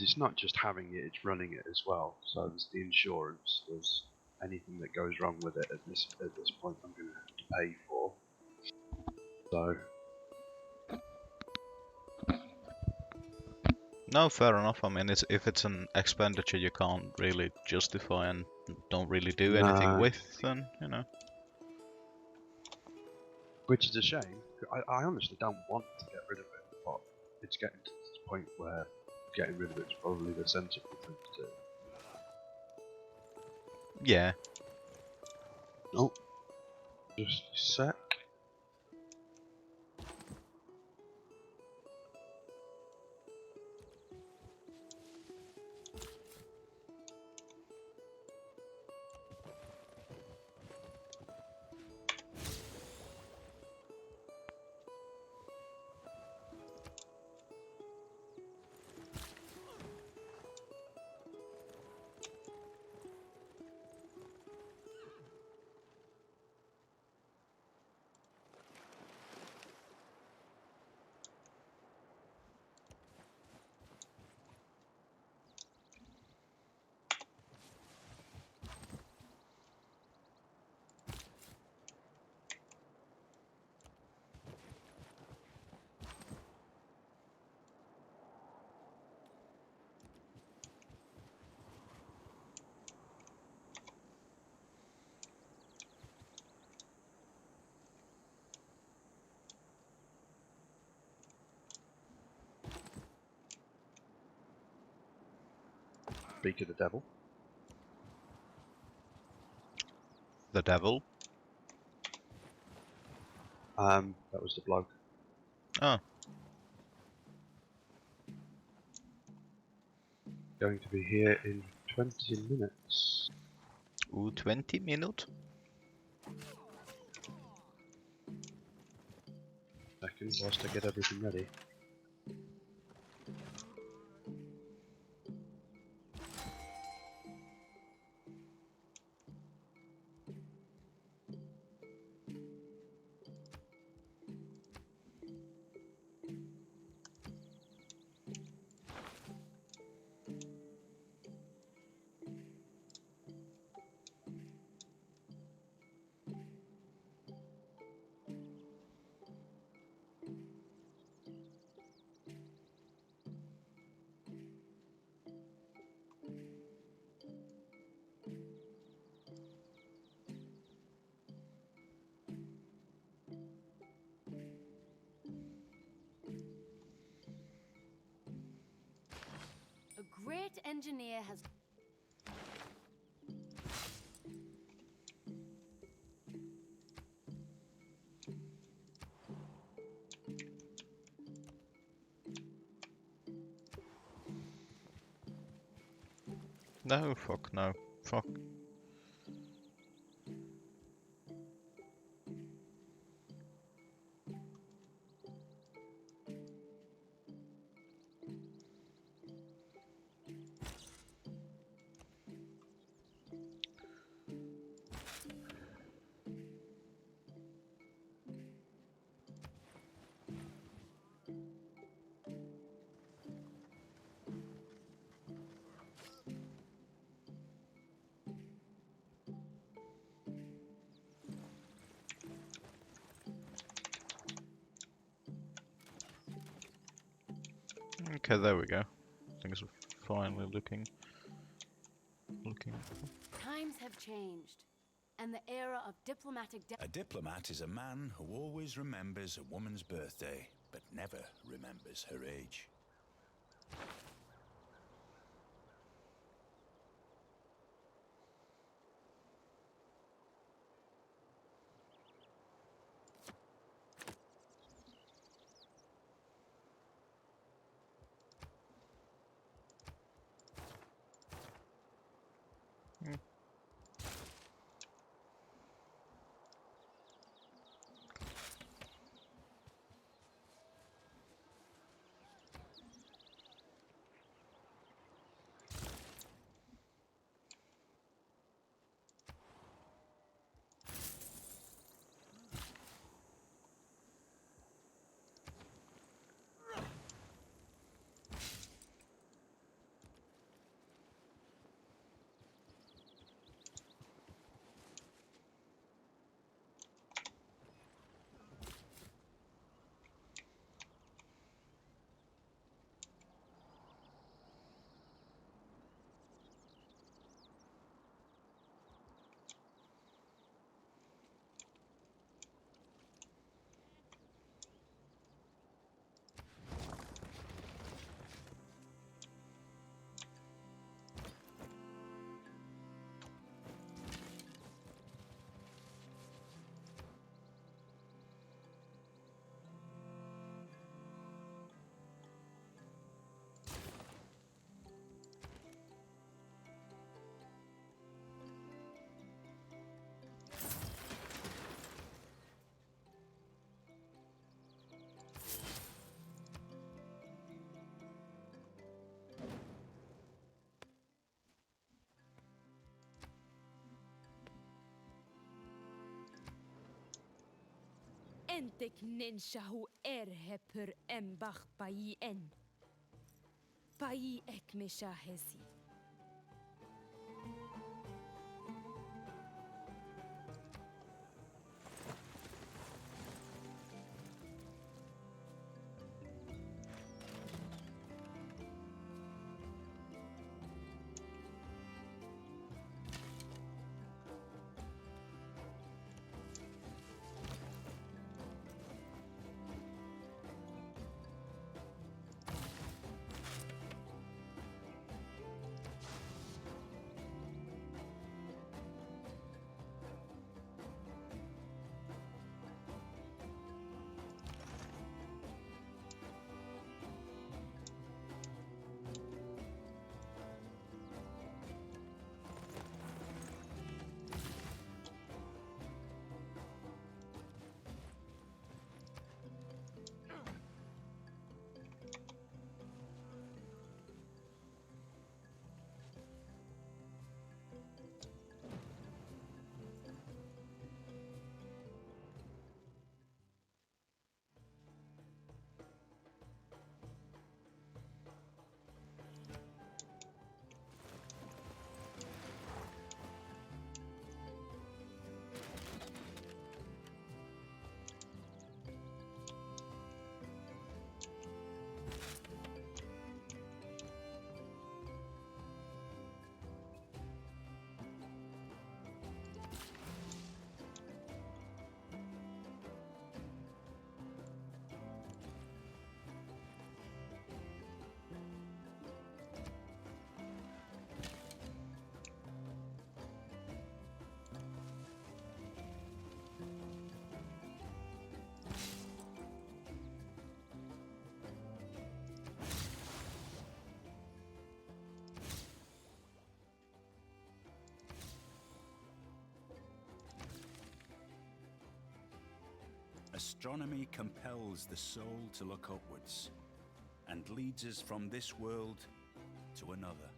it's not just having it, it's running it as well. So there's the insurance, there's anything that goes wrong with it at this point I'm going to have to pay for. So No, fair enough. I mean, if it's an expenditure you can't really justify and don't really do anything with, then, you know. Which is a shame. I honestly don't want to get rid of it, but it's getting to this point where getting rid of it's probably the sensible thing to do. Yeah. Oh, just a sec. Speak of the devil. The devil? That was the bloke. Oh. Going to be here in 20 minutes. Ooh, 20 minutes? Second, whilst I get everything ready. A great engineer has... No, fuck no. Fuck. Okay, there we go. Things are finally looking. Times have changed, and the era of diplomatic... A diplomat is a man who always remembers a woman's birthday, but never remembers her age. Entek ninjahu erhepur embach bai en. Bai ekmisha hesi. Astronomy compels the soul to look upwards and leads us from this world to another.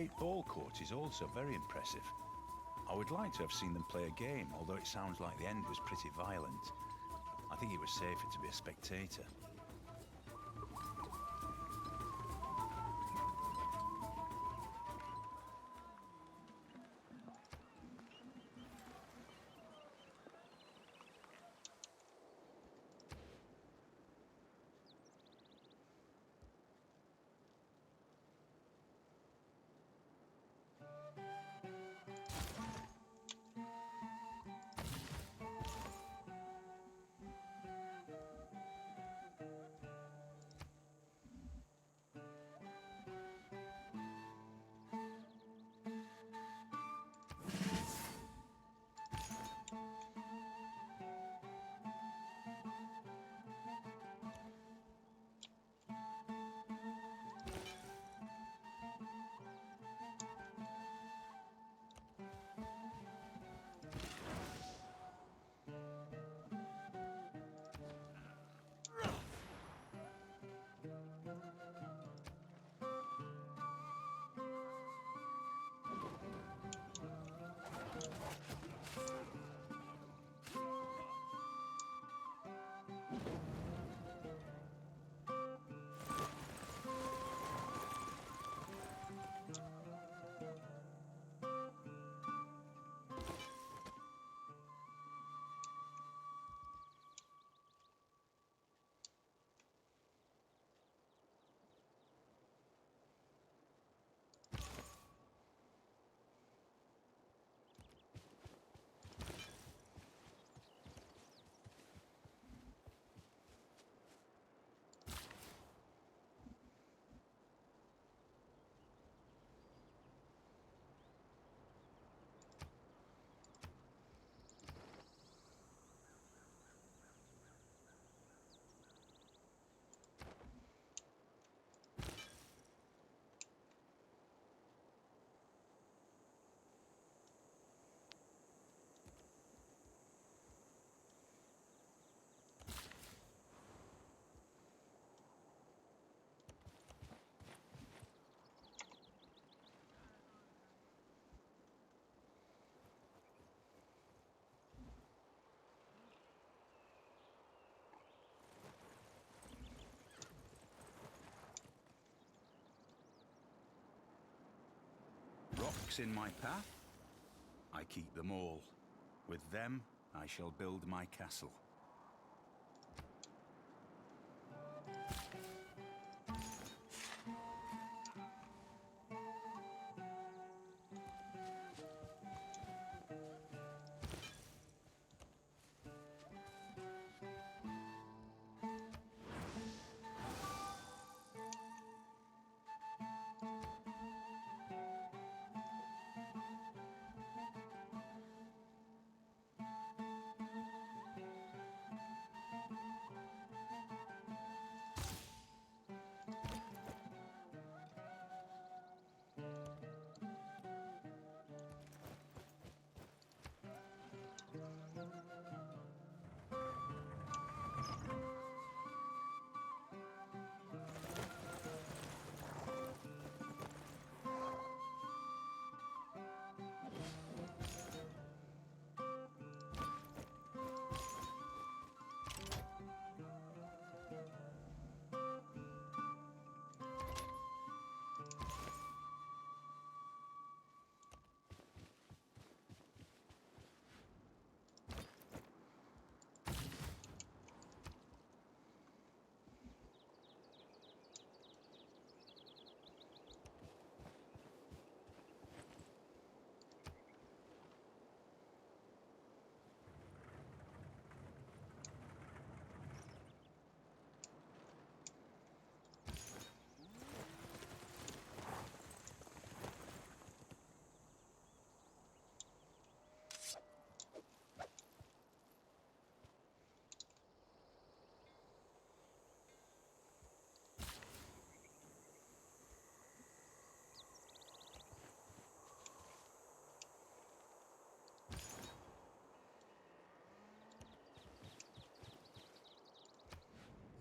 Great Ball Court is also very impressive. I would like to have seen them play a game, although it sounds like the end was pretty violent. I think it was safer to be a spectator. Rocks in my path? I keep them all. With them, I shall build my castle.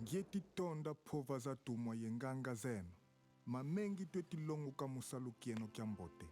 Ngiyetitonda phova zadumwa yenganga zenu. mamengi twetilongo kamusalukieno kya mbote.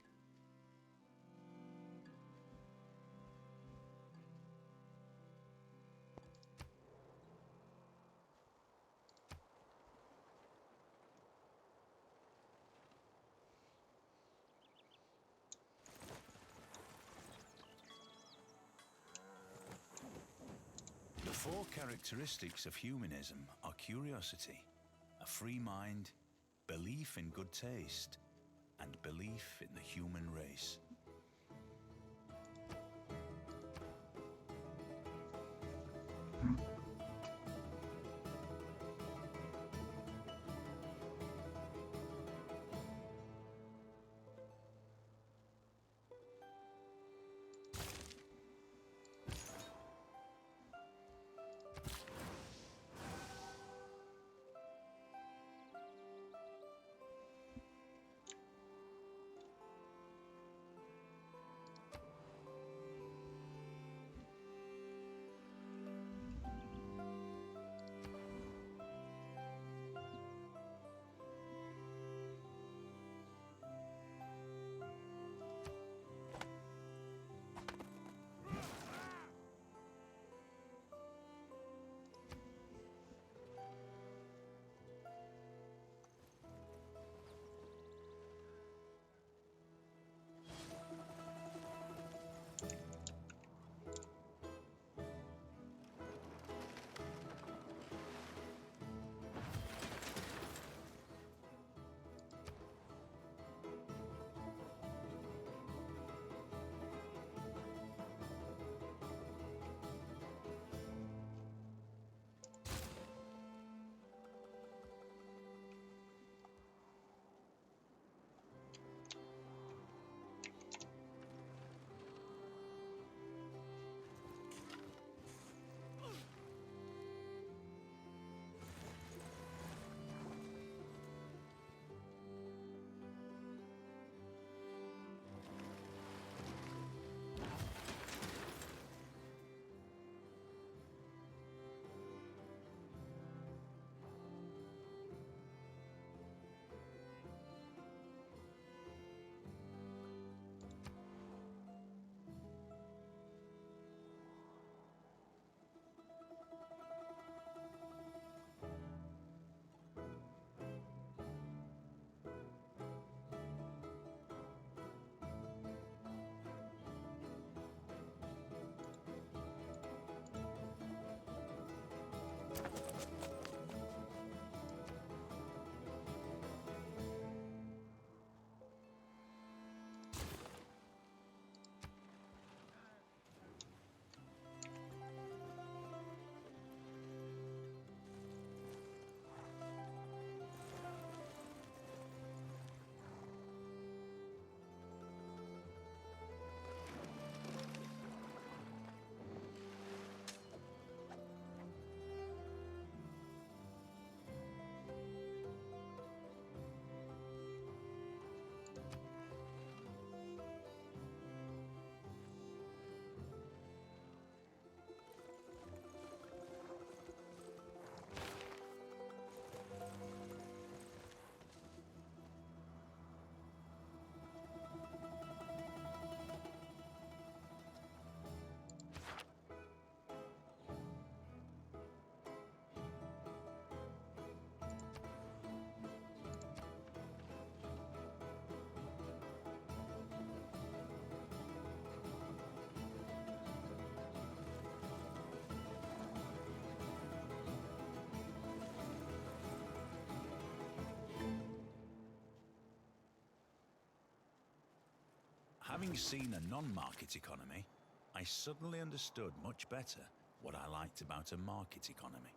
The four characteristics of humanism are curiosity, a free mind, belief in good taste, and belief in the human race. Having seen a non-market economy, I suddenly understood much better what I liked about a market economy.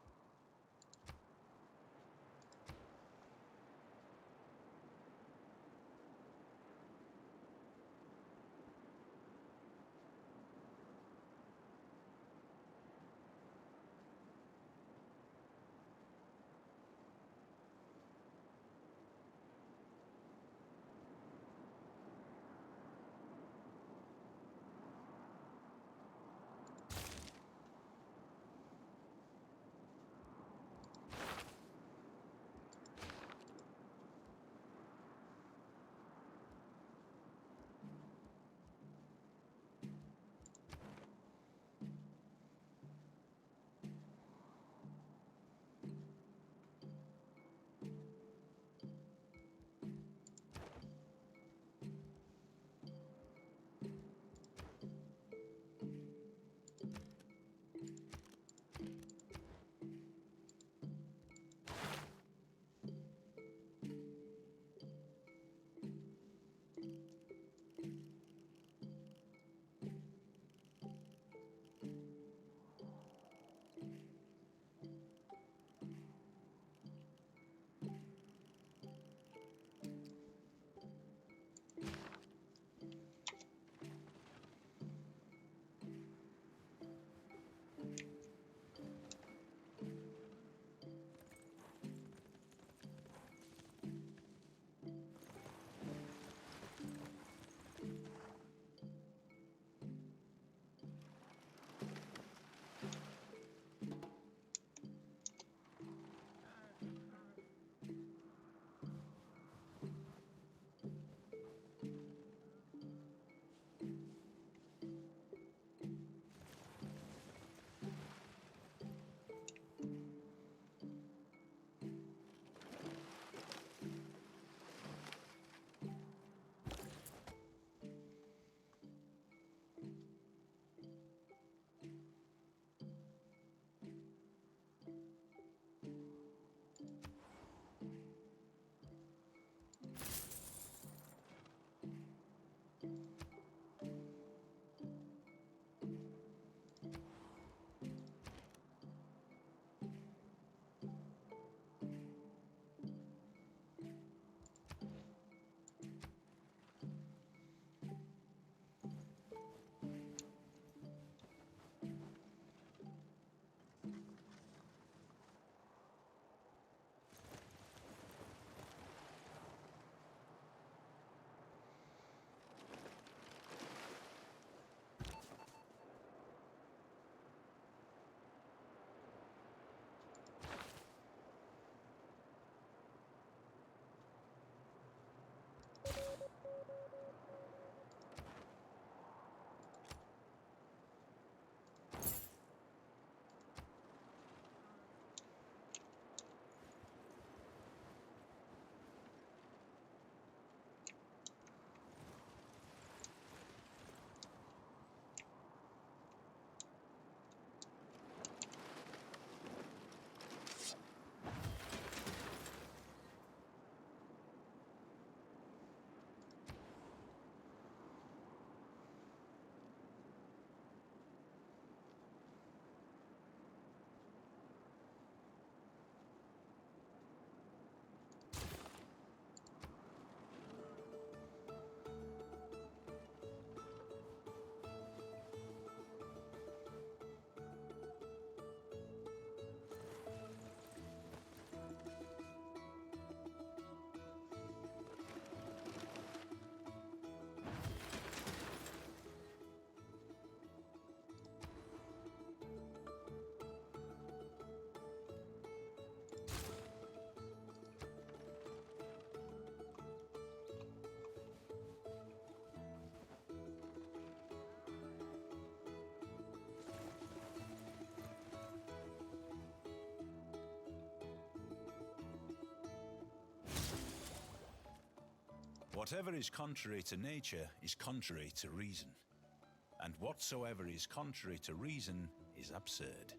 Whatever is contrary to nature is contrary to reason, and whatsoever is contrary to reason is absurd.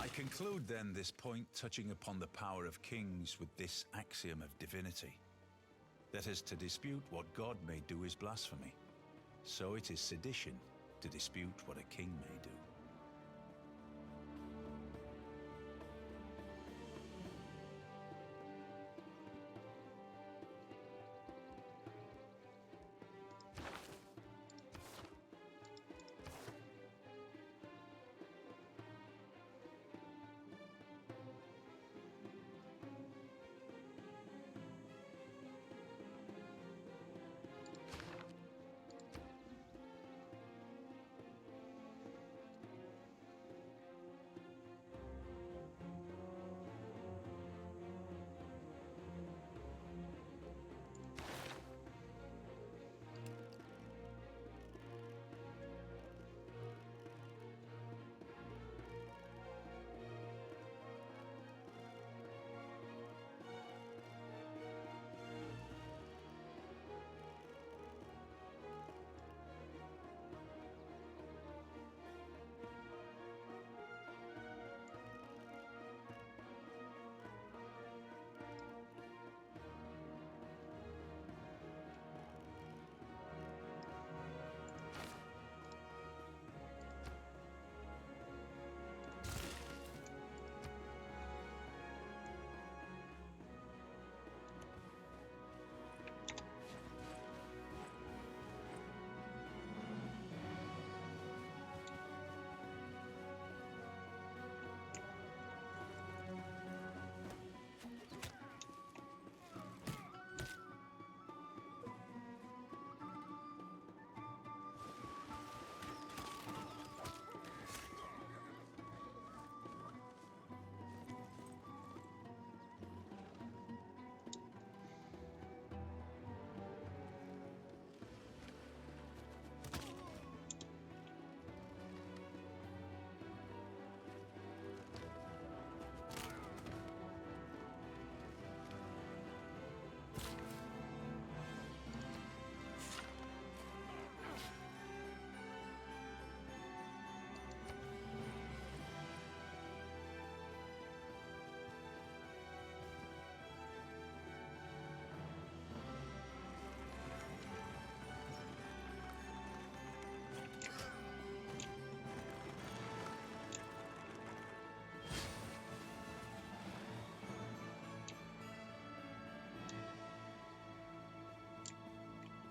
I conclude then this point touching upon the power of kings with this axiom of divinity, that as to dispute what God may do is blasphemy, so it is sedition to dispute what a king may do.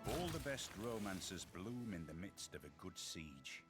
All the best romances bloom in the midst of a good siege.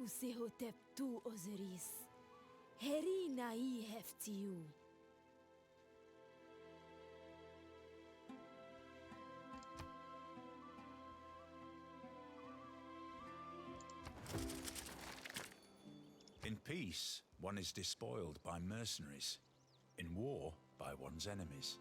Sehotep tu Osiris. Heri nai heftiu. In peace, one is despoiled by mercenaries. In war, by one's enemies.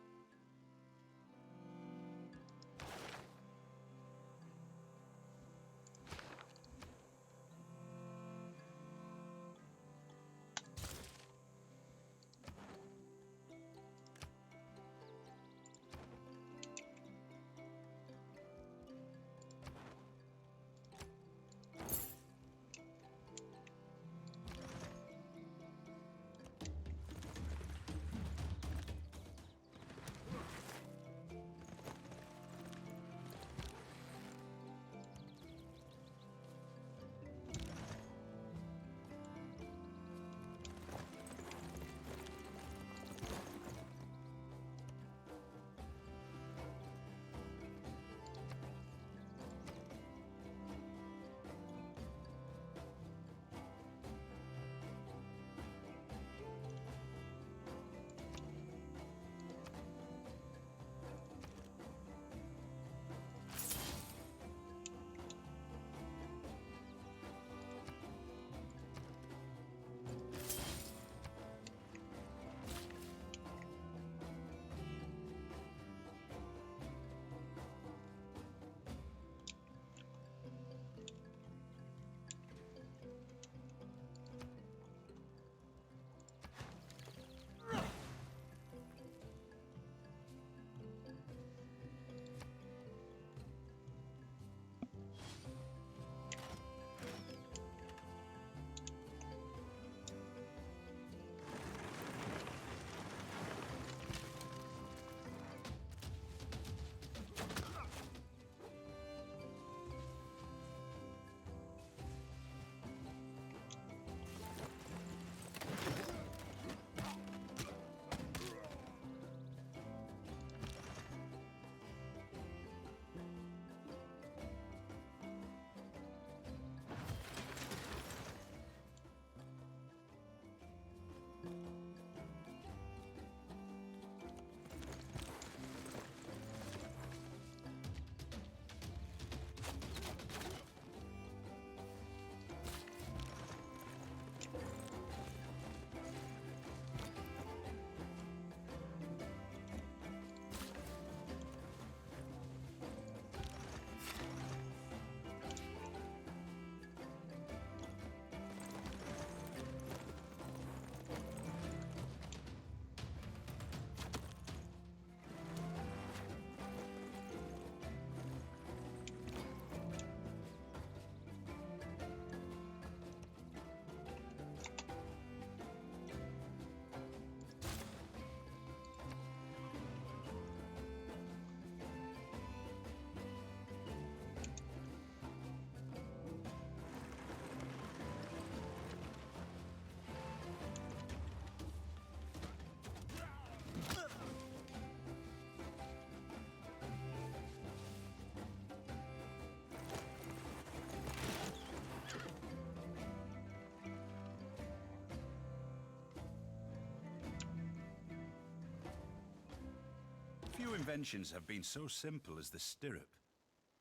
inventions have been so simple as the stirrup,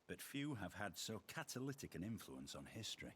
but few have had so catalytic an influence on history.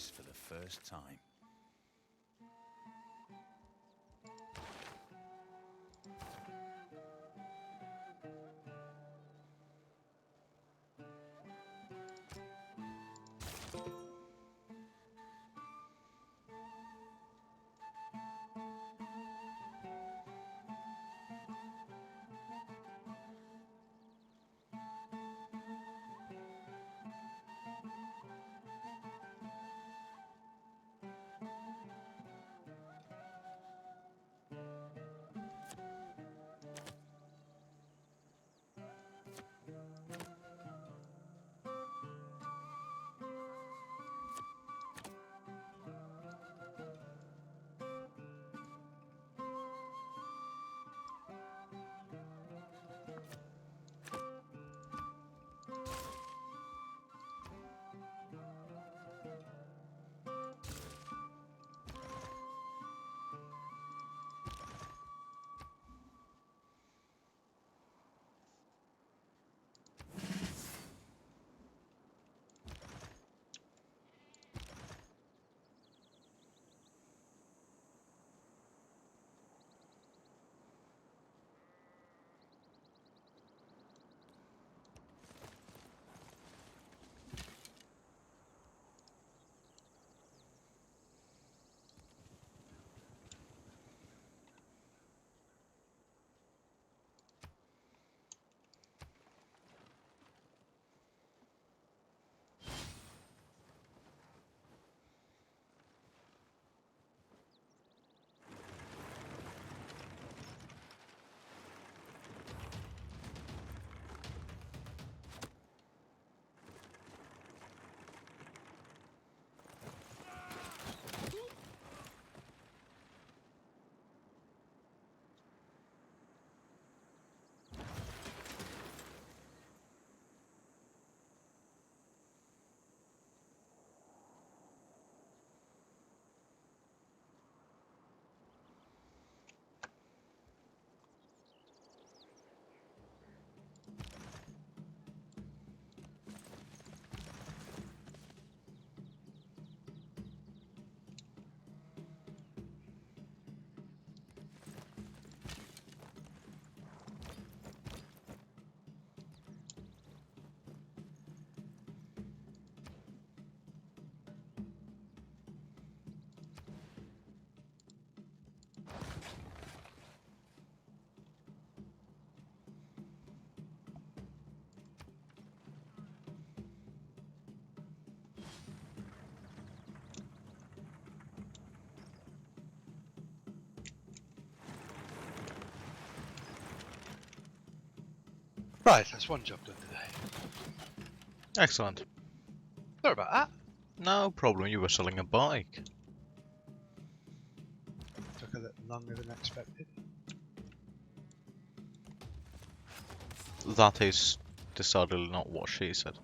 place for the first time. Right, that's one job done today. Excellent. Sorry about that. No problem, you were selling a bike. Took a little longer than expected. That is decidedly not what she said.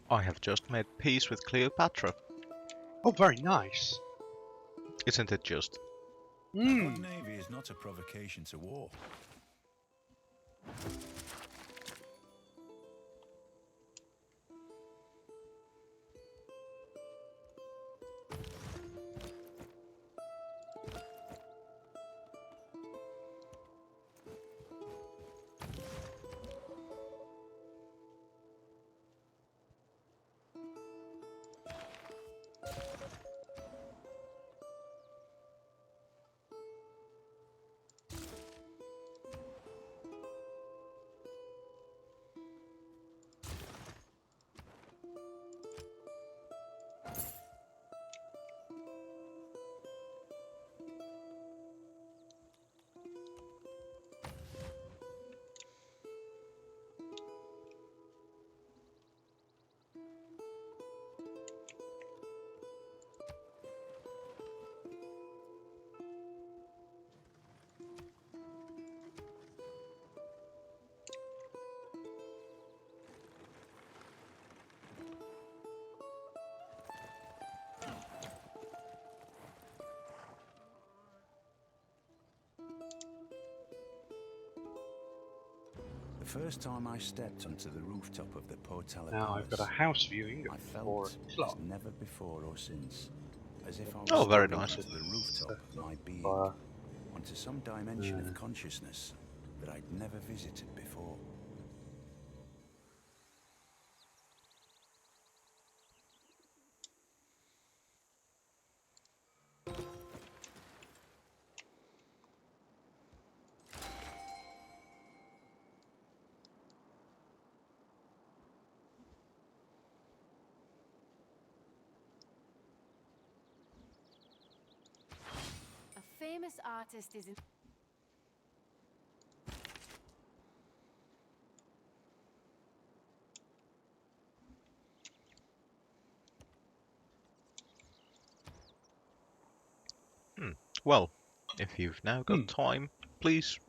I have just made peace with Cleopatra. Oh, very nice. Isn't it just? A good navy is not a provocation to war. The first time I stepped onto the rooftop of the Portella Now I've got a Oh, Palace, house viewing I at felt 4 as o'clock. never before or since, as if I was Oh, very stepping nice. onto the rooftop of my being, Fire. onto some dimension of consciousness that I'd never visited before. A famous artist is in. Well, if you've now got time, please,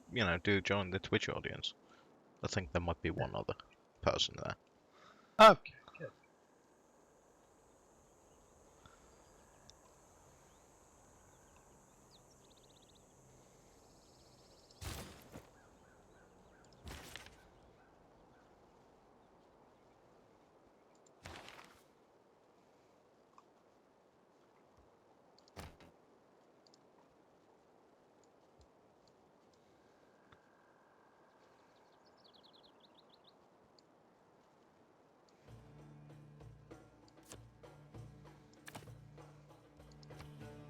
do join the Twitch audience. I think there might be one other person there. Okay, good.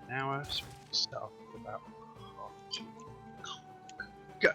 Now I've started about half 2. Good.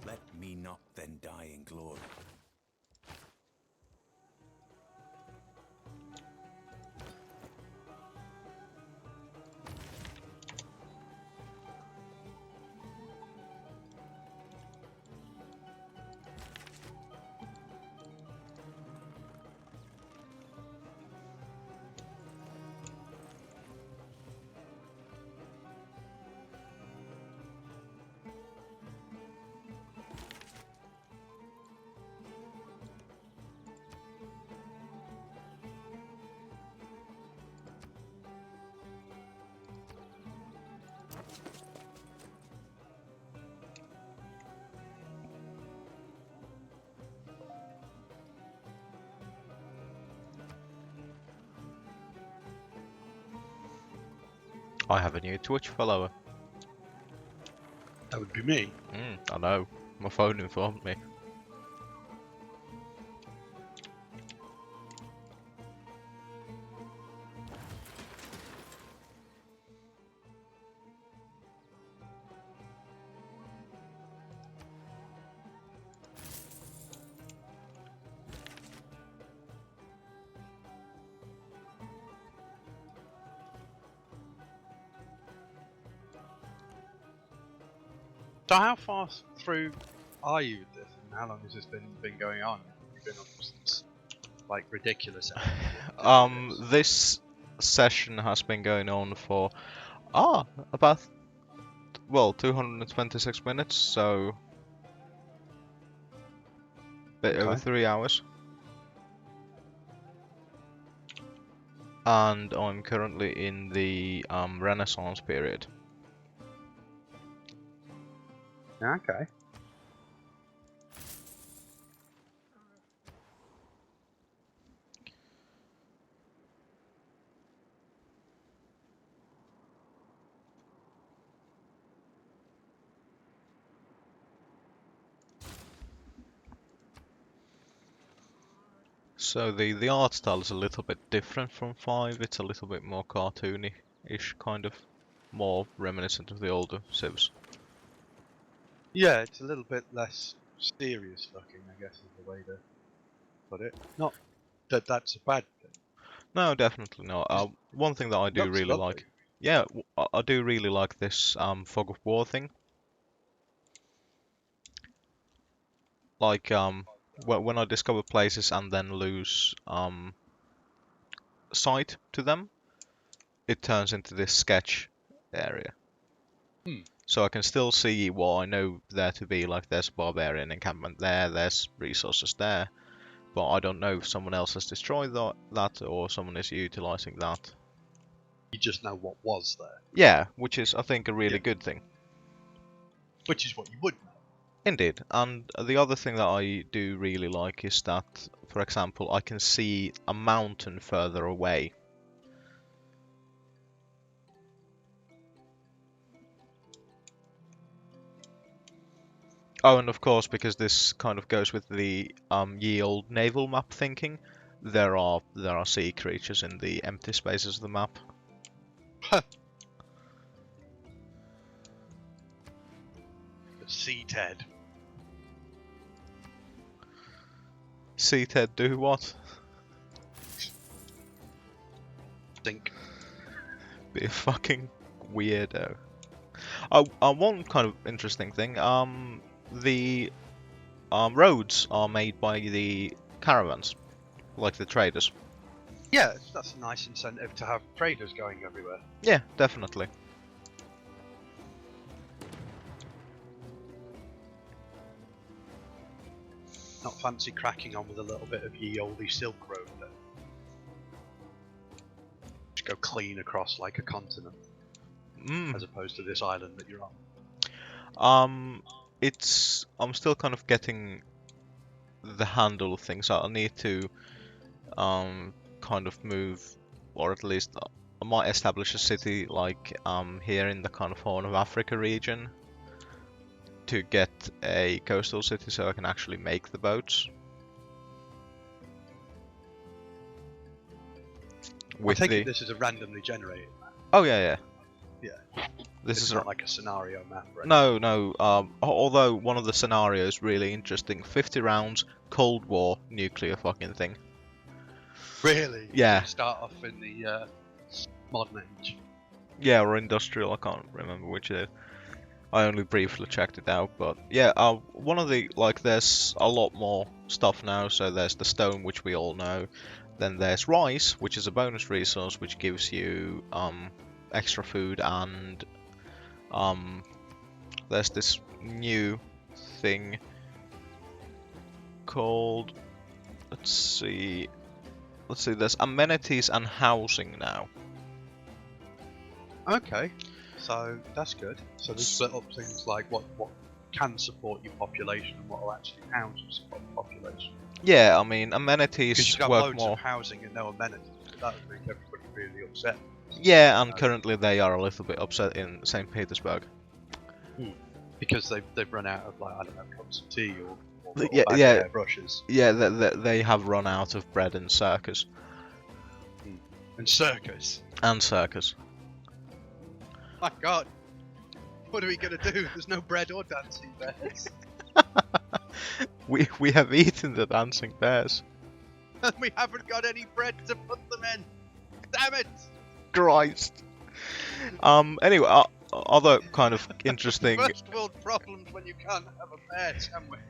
Let me not then die in glory. I have a new Twitch follower. That would be me. I know. My phone informed me. So how far through are you with this, and how long has this been going on? You've been on since like ridiculous hours to do this. This session has been going on for about 226 minutes, so a bit over Okay. 3 hours. And I'm currently in the Renaissance period. Okay. So the art style is a little bit different from 5. It's a little bit more cartoony-ish, kind of more reminiscent of the older Civs. Yeah, it's a little bit less serious looking, I guess is the way to put it. Not that that's a bad thing. No, definitely not. One thing that I do Looks really lovely. like, yeah, I do really like this fog of war thing. Like when I discover places and then lose sight to them, it turns into this sketch area. So I can still see what I know there to be, like there's a barbarian encampment there, there's resources there, but I don't know if someone else has destroyed that or someone is utilizing that. You just know what was there. Yeah, which is, I think, a really Yeah. good thing. Which is what you would know. Indeed. And the other thing that I do really like is that, for example, I can see a mountain further away. Oh, and of course, because this kind of goes with the ye old naval map thinking, there are sea creatures in the empty spaces of the map. The Sea Ted. Sea Ted do what? Think. Be a fucking weirdo. One kind of interesting thing. The roads are made by the caravans, like the traders. Yeah, that's a nice incentive to have traders going everywhere. Yeah, definitely. Not fancy cracking on with a little bit of ye olde Silk Road then. Just go clean across like a continent, as opposed to this island that you're on. I'm still kind of getting the handle of things. I need to kind of move, or at least I might establish a city like here in the kind of Horn of Africa region to get a coastal city so I can actually make the boats. I take it this is a randomly generated map. Oh yeah. Yeah. This is not like a scenario map, right? No. Although one of the scenarios really interesting. 50 rounds, Cold War, nuclear fucking thing. Really? Yeah. You start off in the modern age. Yeah, or industrial. I can't remember which it is. I only briefly checked it out, but yeah. One of the there's a lot more stuff now. So there's the stone, which we all know. Then there's rice, which is a bonus resource, which gives you extra food, and there's this new thing called, let's see, there's amenities and housing now. Okay, so that's good. So they split up things like what can support your population and what will actually house your population. Yeah, I mean, amenities Because you've got work loads more. of housing and no amenities. That would make everybody really upset. Yeah, and currently they are a little bit upset in St. Petersburg. Because they've run out of, like, I don't know, cups of tea or Yeah, bags yeah. of hairbrushes. Yeah, they have run out of bread and circus. And circus. And circus. My God. What are we gonna do? There's no bread or dancing bears. We have eaten the dancing bears. And we haven't got any bread to put them in. Damn it! Christ. Anyway, other kind of interesting. First world problems when you can't have a bear sandwich.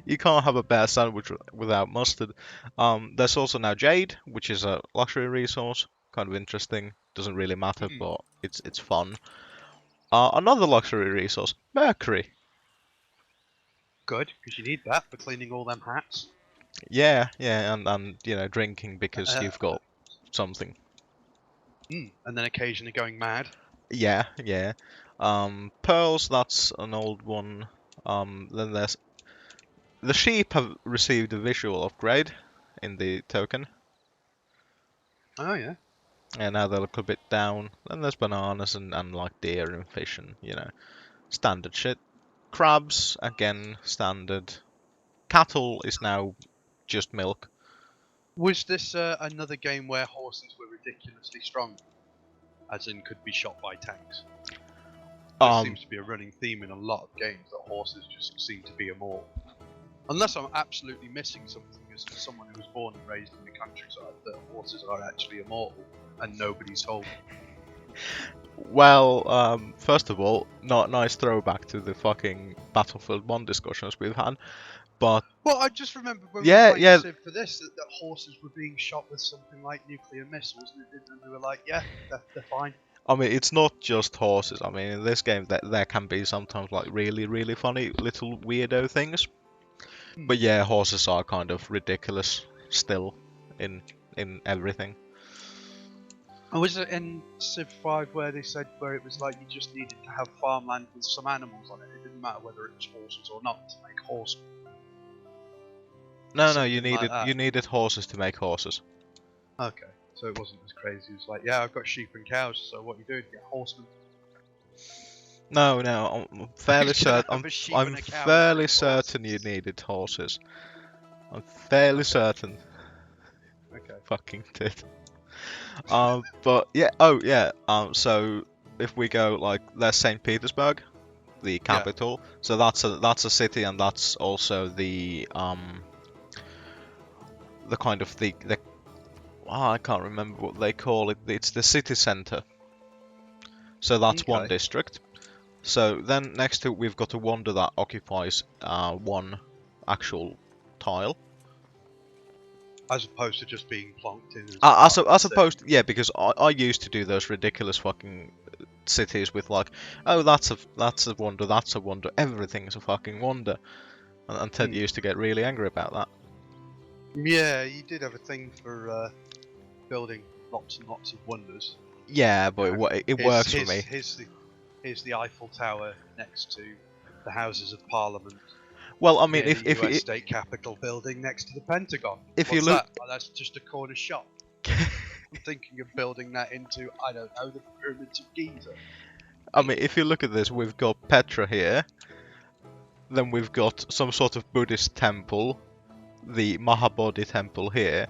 You can't have a bear sandwich without mustard. There's also now jade, which is a luxury resource. Kind of interesting. Doesn't really matter, but it's fun. Another luxury resource, mercury. Good, because you need that for cleaning all them hats. Yeah, and you know, drinking because you've got something. And then occasionally going mad. Yeah. Pearls, that's an old one. Then there's the sheep have received a visual upgrade in the token. Oh yeah. And now they look a bit down. Then there's bananas and like deer and fish and, you know, standard shit. Crabs, again, standard. Cattle is now just milk. Was this another game where horses were ridiculously strong? As in, could be shot by tanks? There seems to be a running theme in a lot of games that horses just seem to be immortal. Unless I'm absolutely missing something as someone who was born and raised in the countryside, that horses are actually immortal and nobody's told. Well, first of all, not nice throwback to the fucking Battlefield 1 discussions we've had, but... Well, I just remember when we Yeah, were playing Civ for this, that horses were being shot with something like nuclear missiles, and they were like, yeah, they're fine. I mean, it's not just horses. I mean, in this game, there can be sometimes like really, really funny little weirdo things. But yeah, horses are kind of ridiculous still in everything. And was it in Civ 5 where they said where it was like you just needed to have farmland with some animals on it? It didn't matter whether it was horses or not to make horse. No, Something like that. you needed horses to make horses. Okay, so it wasn't as crazy. It was like, yeah, I've got sheep and cows, so what you do? Get horsemen. No, I'm fairly certain. I'm cow fairly and certain you needed horses. I'm fairly certain. Okay. Fucking did. But yeah. Oh yeah. So if we go like, there's Saint Petersburg, the capital. Yeah. So that's a city, and that's also the kind of the I can't remember what they call it. It's the city center. So that's one district. So then next to we've got a wonder that occupies one actual tile. As opposed to just being plonked in. As opposed to, yeah, because I used to do those ridiculous fucking cities with like, oh that's a wonder, everything's a fucking wonder, and Ted used to get really angry about that. Yeah, you did have a thing for building lots and lots of wonders. Yeah, but it works for me. Here's the Eiffel Tower next to the Houses of Parliament. Well, I mean, if the US State Capitol building next to the Pentagon. If What's you look, that? Oh, that's just a corner shop. I'm thinking of building that into, I don't know, the pyramids of Giza. I mean, if you look at this, we've got Petra here. Then we've got some sort of Buddhist temple, the Mahabodhi temple here.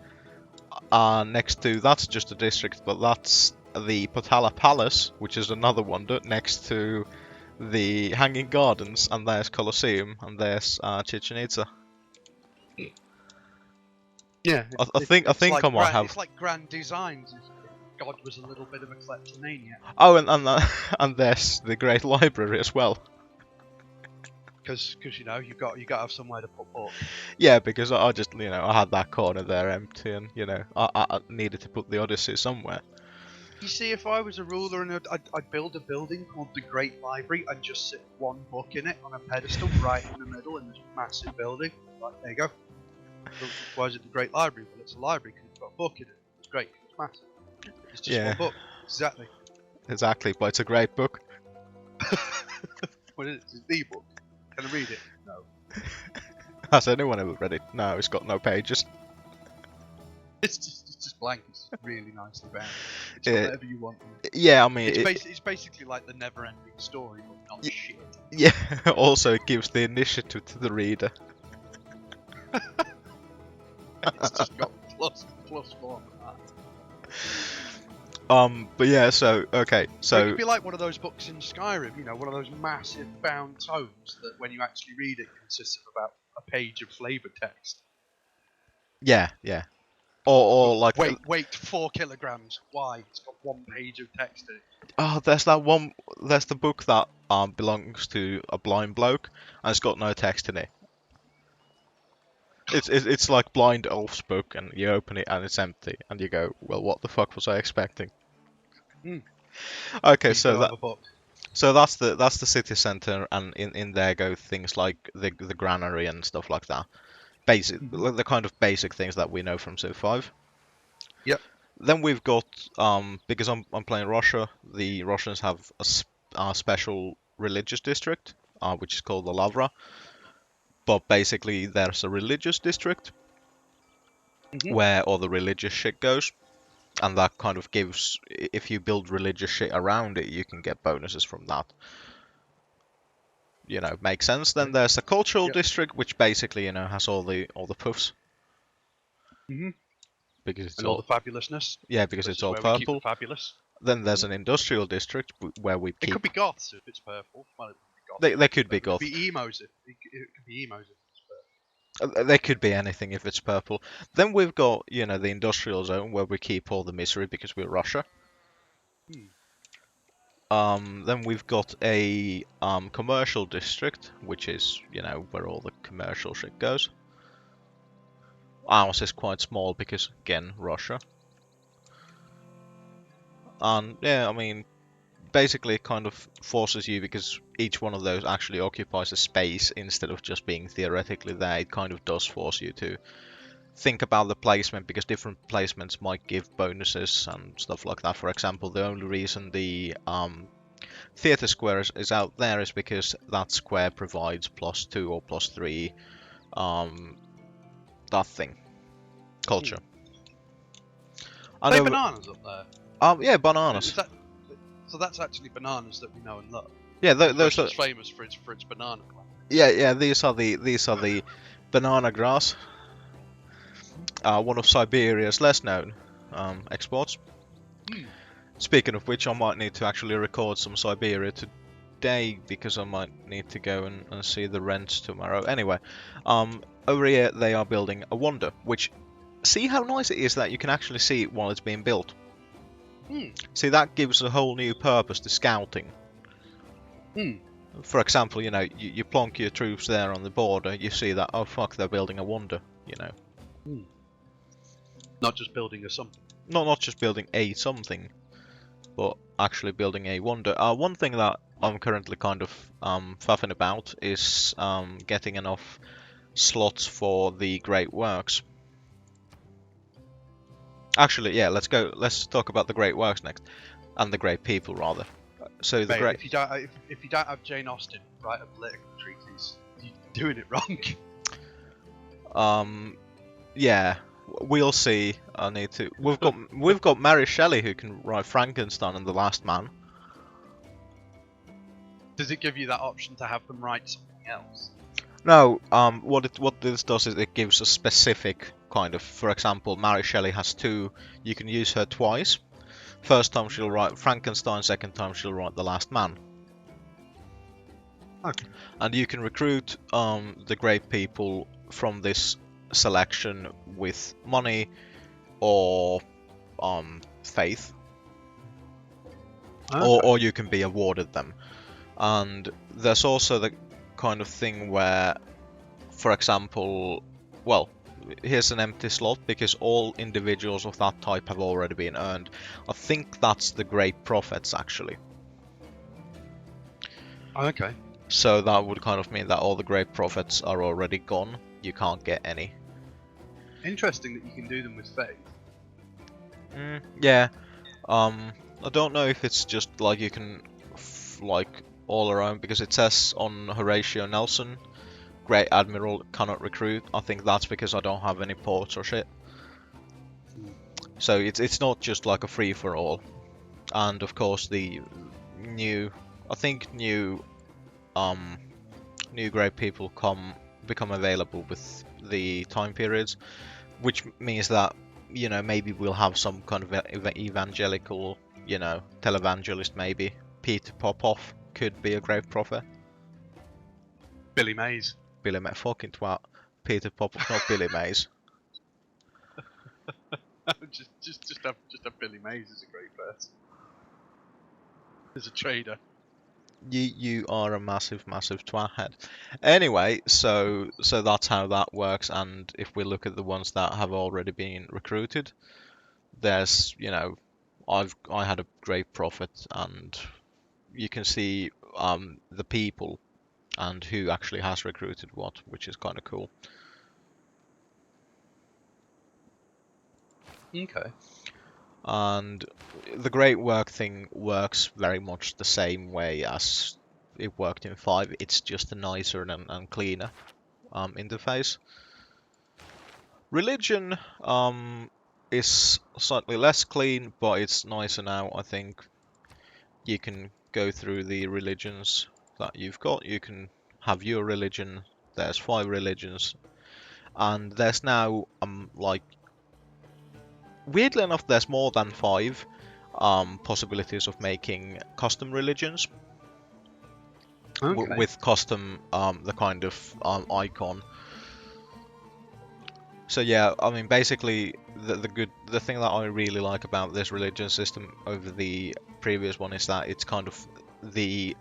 Next to, that's just a district, but that's the Potala Palace, which is another wonder, next to the Hanging Gardens, and there's Colosseum, and there's Chichen Itza. Yeah, I think like I might have. It's like grand designs. God was a little bit of a kleptomaniac. Oh, and there's the Great Library as well. Because you know you got to have somewhere to put books. Yeah, because I just I had that corner there empty, and I needed to put the Odyssey somewhere. You see, if I was a ruler and I'd build a building called the Great Library and just sit one book in it on a pedestal right in the middle in this massive building. Right, there you go. So why is it the Great Library? Well, it's a library because it's got a book in it. It's great because it's massive. It's just one book. Exactly. Exactly, but it's a great book. What is it? It's the book. Can I read it? No. Has anyone ever read it? No, it's got no pages. It's just blank. It's just really nicely bound. It's Yeah. whatever you want. Yeah, I mean, It's basically like the never-ending story, but not shit. yeah. Also, it gives the initiative to the reader. It's just got plus 1 on that. But yeah, so okay, It so could be like one of those books in Skyrim, one of those massive bound tomes that when you actually read it consists of about a page of flavor text. yeah, or like Weight 4 kilograms. Why? It's got 1 page of text in it. oh, there's that one. There's the book that belongs to a blind bloke, and it's got no text in it. It's like blind elf's book, and you open it and it's empty, and you go, well, what the fuck was I expecting? Okay, You so still have a book. that's the city center, and in there go things like the granary and stuff like that. Basic, the kind of basic things that we know from Civ 5. Yep. Then we've got because I'm playing Russia, the Russians have a special religious district, which is called the Lavra. But basically, there's a religious district where all the religious shit goes, and that kind of gives, if you build religious shit around it, you can get bonuses from that. Makes sense. Then there's a cultural district, which basically, has all the puffs. Because it's all the fabulousness. Yeah, because it's all where purple. We keep the fabulous. Then there's an industrial district where we keep. It could be goths if it's purple. Well, it would be goths. They could be goths. It could be emos if it's purple. They could be anything if it's purple. Then we've got, the industrial zone where we keep all the misery because we're Russia. Then we've got a commercial district, which is, where all the commercial shit goes. Ours is quite small because, again, Russia. And, yeah, I mean, basically it kind of forces you, because each one of those actually occupies a space instead of just being theoretically there. It kind of does force you to think about the placement, because different placements might give bonuses and stuff like that. For example, the only reason the theatre square is out there is because that square provides +2 or +3 that thing. Culture. Are they bananas up there? Yeah, bananas. So that's actually bananas that we know and love. Yeah, those are famous for its banana plant. Yeah. These are the banana grass. One of Siberia's less known exports. Speaking of which, I might need to actually record some Siberia today, because I might need to go and see the rents tomorrow. Anyway, over here they are building a wonder, which, see how nice it is that you can actually see it while it's being built. See, that gives a whole new purpose to scouting. For example, you plonk your troops there on the border, you see that, oh fuck, they're building a wonder, Not just building a something. Not just building a something, but actually building a wonder. One thing that I'm currently kind of faffing about is getting enough slots for the Great Works. Actually, yeah, let's talk about the Great Works next, and the Great People rather. So the Mate, if you don't have Jane Austen write a political treatise, you're doing it wrong. Yeah, we'll see. I need to. We've got Mary Shelley who can write Frankenstein and The Last Man. Does it give you that option to have them write something else? No. What this does is it gives a specific kind of. For example, Mary Shelley has 2. You can use her twice. First time she'll write Frankenstein. Second time she'll write The Last Man. Okay. And you can recruit the Great People from this selection with money or faith, or you can be awarded them. And there's also the kind of thing where, for example, well, here's an empty slot because all individuals of that type have already been earned. I think that's the Great Prophets actually. Okay. So that would kind of mean that all the Great Prophets are already gone. You can't get any. Interesting that you can do them with faith. Yeah. I don't know if it's just like you can all around, because it says on Horatio Nelson, Great Admiral cannot recruit. I think that's because I don't have any ports or shit. So it's not just like a free for all. And of course the new new great people become available with the time periods, which means that, you know, maybe we'll have some kind of evangelical, you know, televangelist maybe. Peter Popoff could be a great prophet. Billy Mays. Billy Mays, fucking twat. Peter Popoff, not Billy Mays. just have Billy Mays as a great person. As a trader. You are a massive twat head. Anyway, so that's how that works. And if we look at the ones that have already been recruited, there's, you know, I had a great prophet, and you can see the people and who actually has recruited what, which is kind of cool. Okay. And the great work thing works very much the same way as it worked in 5. It's just a nicer and cleaner interface. Religion is slightly less clean, but it's nicer now. I think you can go through the religions that you've got. You can have your religion. There's 5 religions, and there's now like, weirdly enough, there's more than 5 possibilities of making custom religions. Okay. With custom the kind of icon. So yeah, I mean, basically the thing that I really like about this religion system over the previous one is that it's kind of the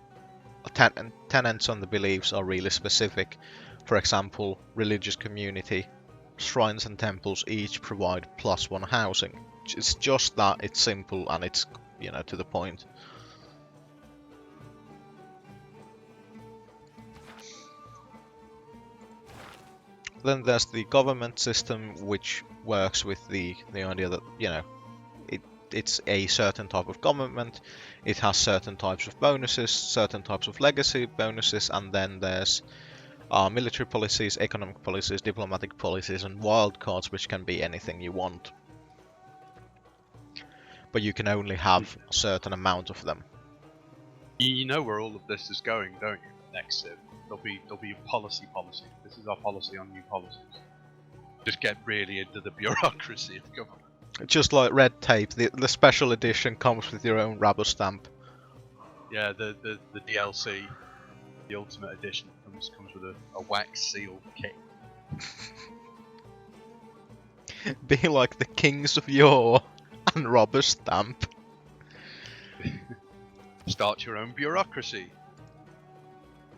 tenets and the beliefs are really specific. For example, religious community, shrines and temples each provide +1 housing. It's just that, it's simple and it's, you know, to the point. Then there's the government system, which works with the idea that, you know, it's a certain type of government. It has certain types of bonuses, certain types of legacy bonuses, and then there's military policies, economic policies, diplomatic policies, and wildcards, which can be anything you want. But you can only have a certain amount of them. You know where all of this is going, don't you? Next Civ, there'll be a policy. This is our policy on new policies. Just get really into the bureaucracy of government. Just like red tape, the special edition comes with your own rubber stamp. Yeah, the DLC, the Ultimate Edition, comes with a wax seal kit. Be like the kings of yore and rubber stamp. Start your own bureaucracy.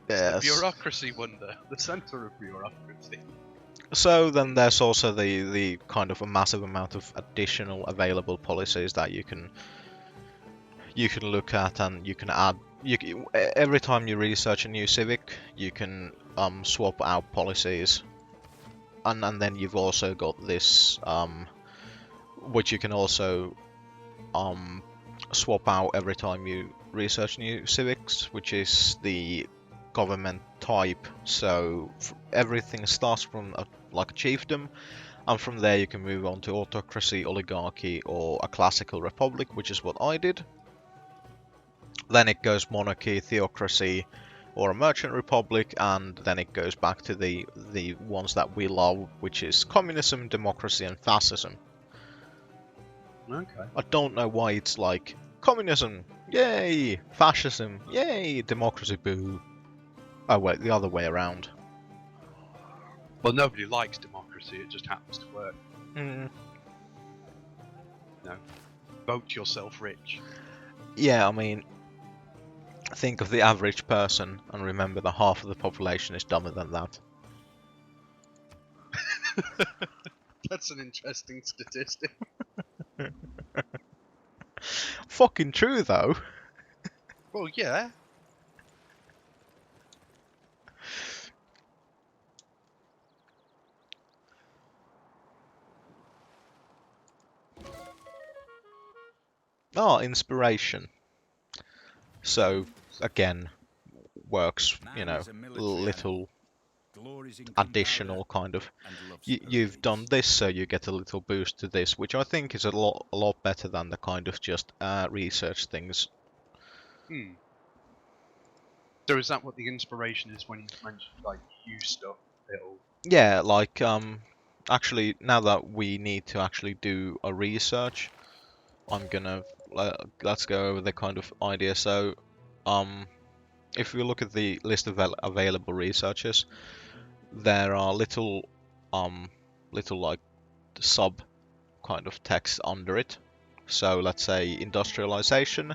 Yes. The bureaucracy wonder, the centre of bureaucracy. So then there's also the kind of a massive amount of additional available policies that you can look at, and you can add. Every time you research a new civic, you can swap out policies, and then you've also got this which you can also swap out every time you research new civics, which is the government type. So everything starts from like a chiefdom, and from there you can move on to autocracy, oligarchy, or a classical republic, which is what I did. Then it goes monarchy, theocracy, or a merchant republic, and then it goes back to the ones that we love, which is communism, democracy, and fascism. Okay. I don't know why it's like communism, yay, fascism, yay, democracy, boo. Oh wait, the other way around. Well, nobody likes democracy, it just happens to work. Mm. No. Vote yourself rich. Yeah, I mean, think of the average person and remember that half of the population is dumber than that. That's an interesting statistic. Fucking true though. Well, yeah. Oh, inspiration. So, again, works, you know, little additional kind of you've done this, so you get a little boost to this, which I think is a lot better than the kind of just research things. So is that what the inspiration is when you mentioned like use stuff? It'll... Yeah, like actually now that we need to actually do a research, I'm gonna let's go over the kind of idea. So if we look at the list of available researches, there are little like sub kind of text under it. So let's say industrialization,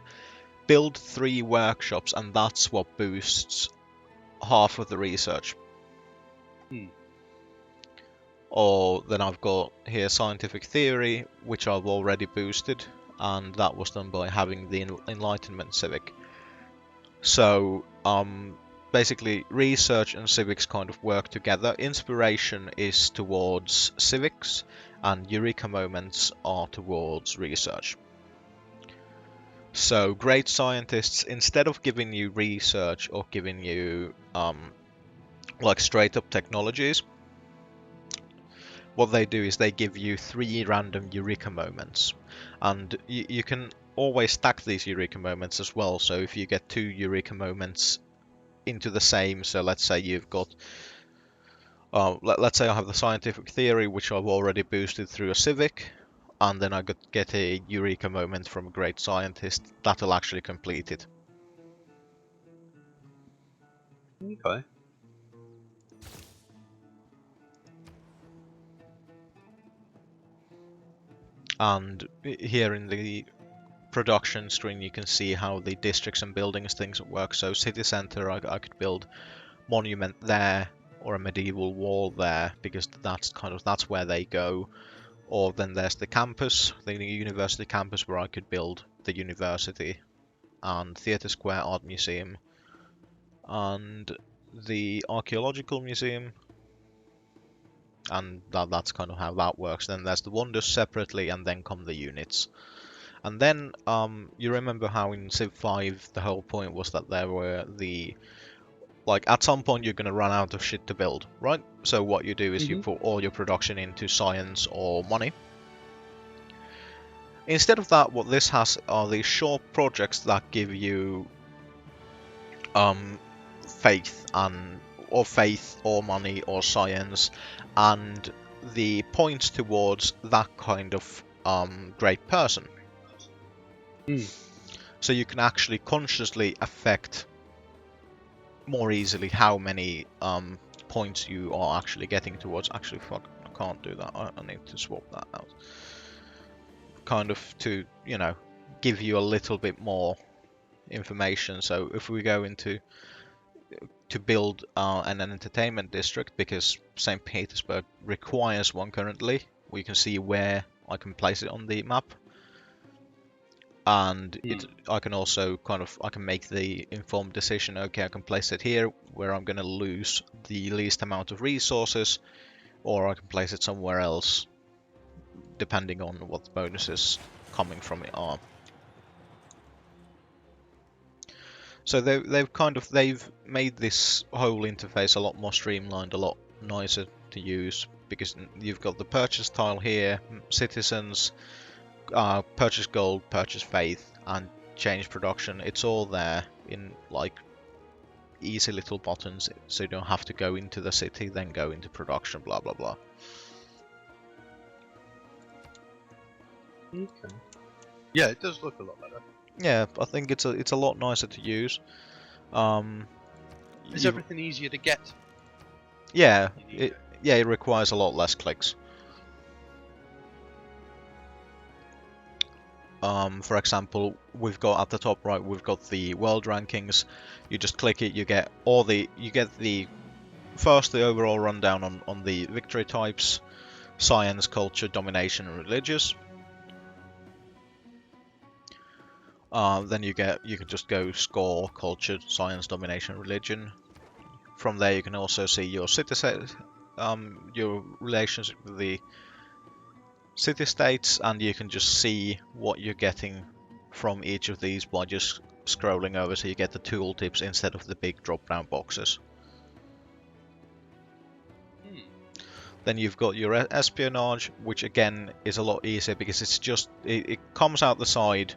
build 3 workshops, and that's what boosts half of the research. Or then I've got here scientific theory, which I've already boosted, and that was done by having the Enlightenment civic. So basically research and civics kind of work together. Inspiration is towards civics, and eureka moments are towards research. So great scientists, instead of giving you research or giving you like straight up technologies, what they do is they give you 3 random eureka moments, and you can always stack these eureka moments as well. So if you get 2 eureka moments into the same, so let's say you've got let's say I have the scientific theory, which I've already boosted through a civic, and then I get a eureka moment from a great scientist, that'll actually complete it. Okay. And here in the production screen you can see how the districts and buildings things work. So city center, I could build monument there or a medieval wall there, because that's where they go. Or then there's the campus, the university campus, where I could build the university, and theatre square, art museum, and the archaeological museum. And that's kind of how that works. Then there's the wonders separately, and then come the units. And then you remember how in Civ 5 the whole point was that there were the, like, at some point you're going to run out of shit to build, right? So what you do is you put all your production into science or money. Instead of that, what this has are these short projects that give you faith or money or science, and the points towards that kind of great person. So you can actually consciously affect more easily how many points you are actually getting towards. Actually, fuck, I can't do that. I need to swap that out. Kind of to, you know, give you a little bit more information. So if we go into to build an entertainment district, because St. Petersburg requires one currently, we can see where I can place it on the map. And I can also I can make the informed decision, okay, I can place it here where I'm going to lose the least amount of resources, or I can place it somewhere else depending on what the bonuses coming from it are. So they've made this whole interface a lot more streamlined, a lot nicer to use, because you've got the purchase tile here, citizens, purchase gold, purchase faith, and change production. It's all there in like easy little buttons, so you don't have to go into the city, then go into production, blah blah blah. Okay. Yeah, it does look a lot better. Yeah, I think it's a lot nicer to use. Is everything easier to get? Yeah, it requires a lot less clicks. For example, we've got at the top right, we've got the world rankings. You just click it, you get the first the overall rundown on the victory types: science, culture, domination, and religious. Then you can just go score, culture, science, domination, religion. From there you can also see your your relationship with the city-states, and you can just see what you're getting from each of these by just scrolling over, so you get the tooltips instead of the big drop-down boxes. Then you've got your espionage, which again is a lot easier because it's just it comes out the side,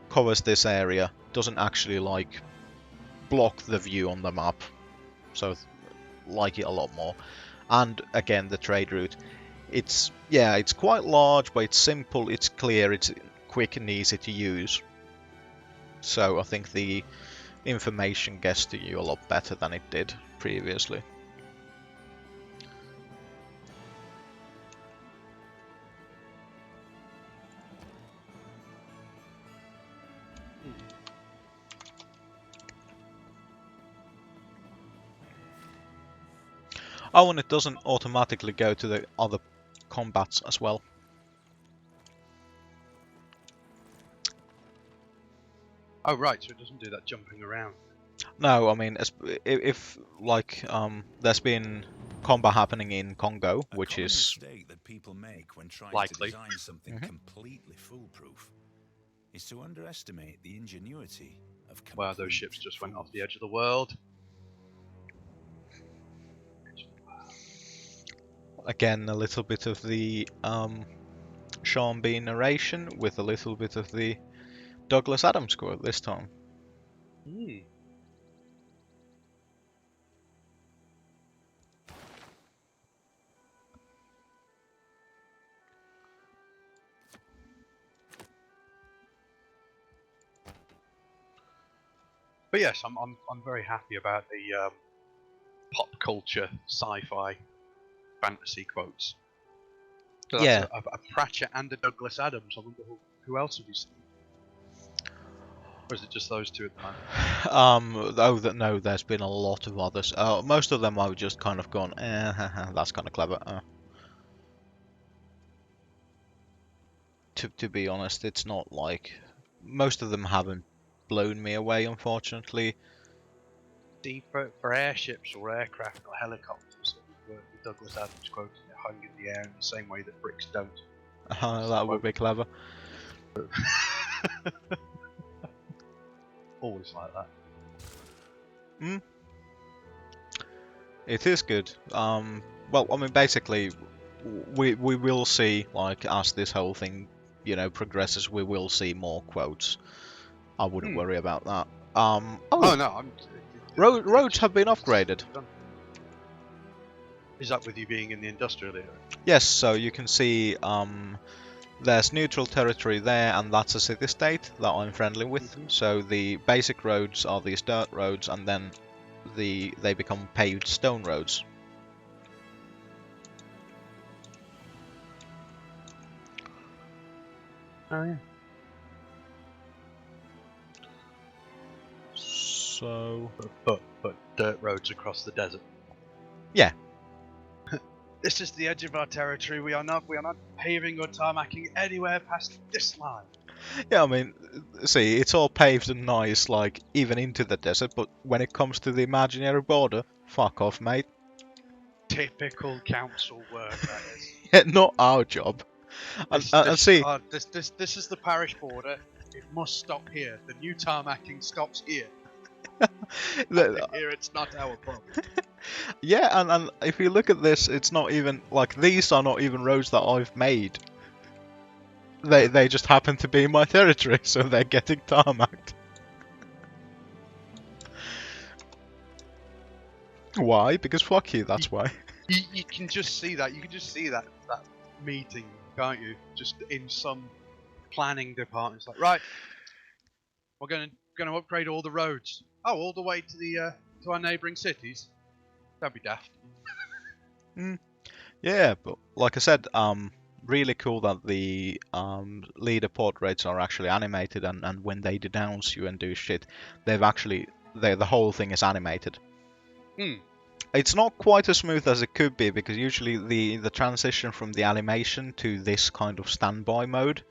covers this area, doesn't actually like block the view on the map, so like it a lot more. And again, the trade route, it's quite large, but it's simple, it's clear, it's quick and easy to use. So I think the information gets to you a lot better than it did previously. Oh, and it doesn't automatically go to the other combats as well. Oh right, so it doesn't do that jumping around. No, I mean, if like there's been combat happening in Congo, which is mistake that people make when trying likely to design something completely foolproof is to underestimate the ingenuity of wow, those ships just went off the edge of the world. again a little bit of the Sean Bean narration with a little bit of the Douglas Adams quote this time. But yes, I'm very happy about the pop culture, sci-fi, fantasy quotes. So that's Yeah. a Pratchett and a Douglas Adams. I wonder who else have you seen? Or is it just those two at the moment? No, there's been a lot of others. Most of them I've just kind of gone, that's kind of clever. To be honest, it's not like most of them haven't blown me away, unfortunately. See, for airships or aircraft or helicopters, the Douglas Adams quote hung in the air in the same way that bricks don't. That would be clever. Always like that. It is good. Well, I mean, basically, we will see, like, as this whole thing, progresses, we will see more quotes. I wouldn't worry about that. Oh no, roads have been upgraded. Is that with you being in the industrial area? Yes, so you can see there's neutral territory there, and that's a city-state that I'm friendly with. So the basic roads are these dirt roads, and then they become paved stone roads. Oh yeah. So, but dirt roads across the desert. Yeah. This is the edge of our territory. We are not paving or tarmacking anywhere past this line. Yeah, I mean, see, it's all paved and nice, like, even into the desert, but when it comes to the imaginary border, fuck off, mate. Typical council work, that is. Yeah, not our job. This is the parish border. It must stop here. The new tarmacking stops here. Here it's not our problem. Yeah, and if you look at this, it's not even, like, these are not even roads that I've made. They just happen to be in my territory, so they're getting tarmacked. Why? Because fuck you, that's why. You can just see that. You can just see that meeting, can't you? Just in some planning department. It's like, right, we're going to upgrade all the roads. Oh, all the way to the to our neighbouring cities. That'd be daft. Yeah, but like I said, really cool that the leader portraits are actually animated, and when they denounce you and do shit, the whole thing is animated. It's not quite as smooth as it could be, because usually the transition from the animation to this kind of standby mode,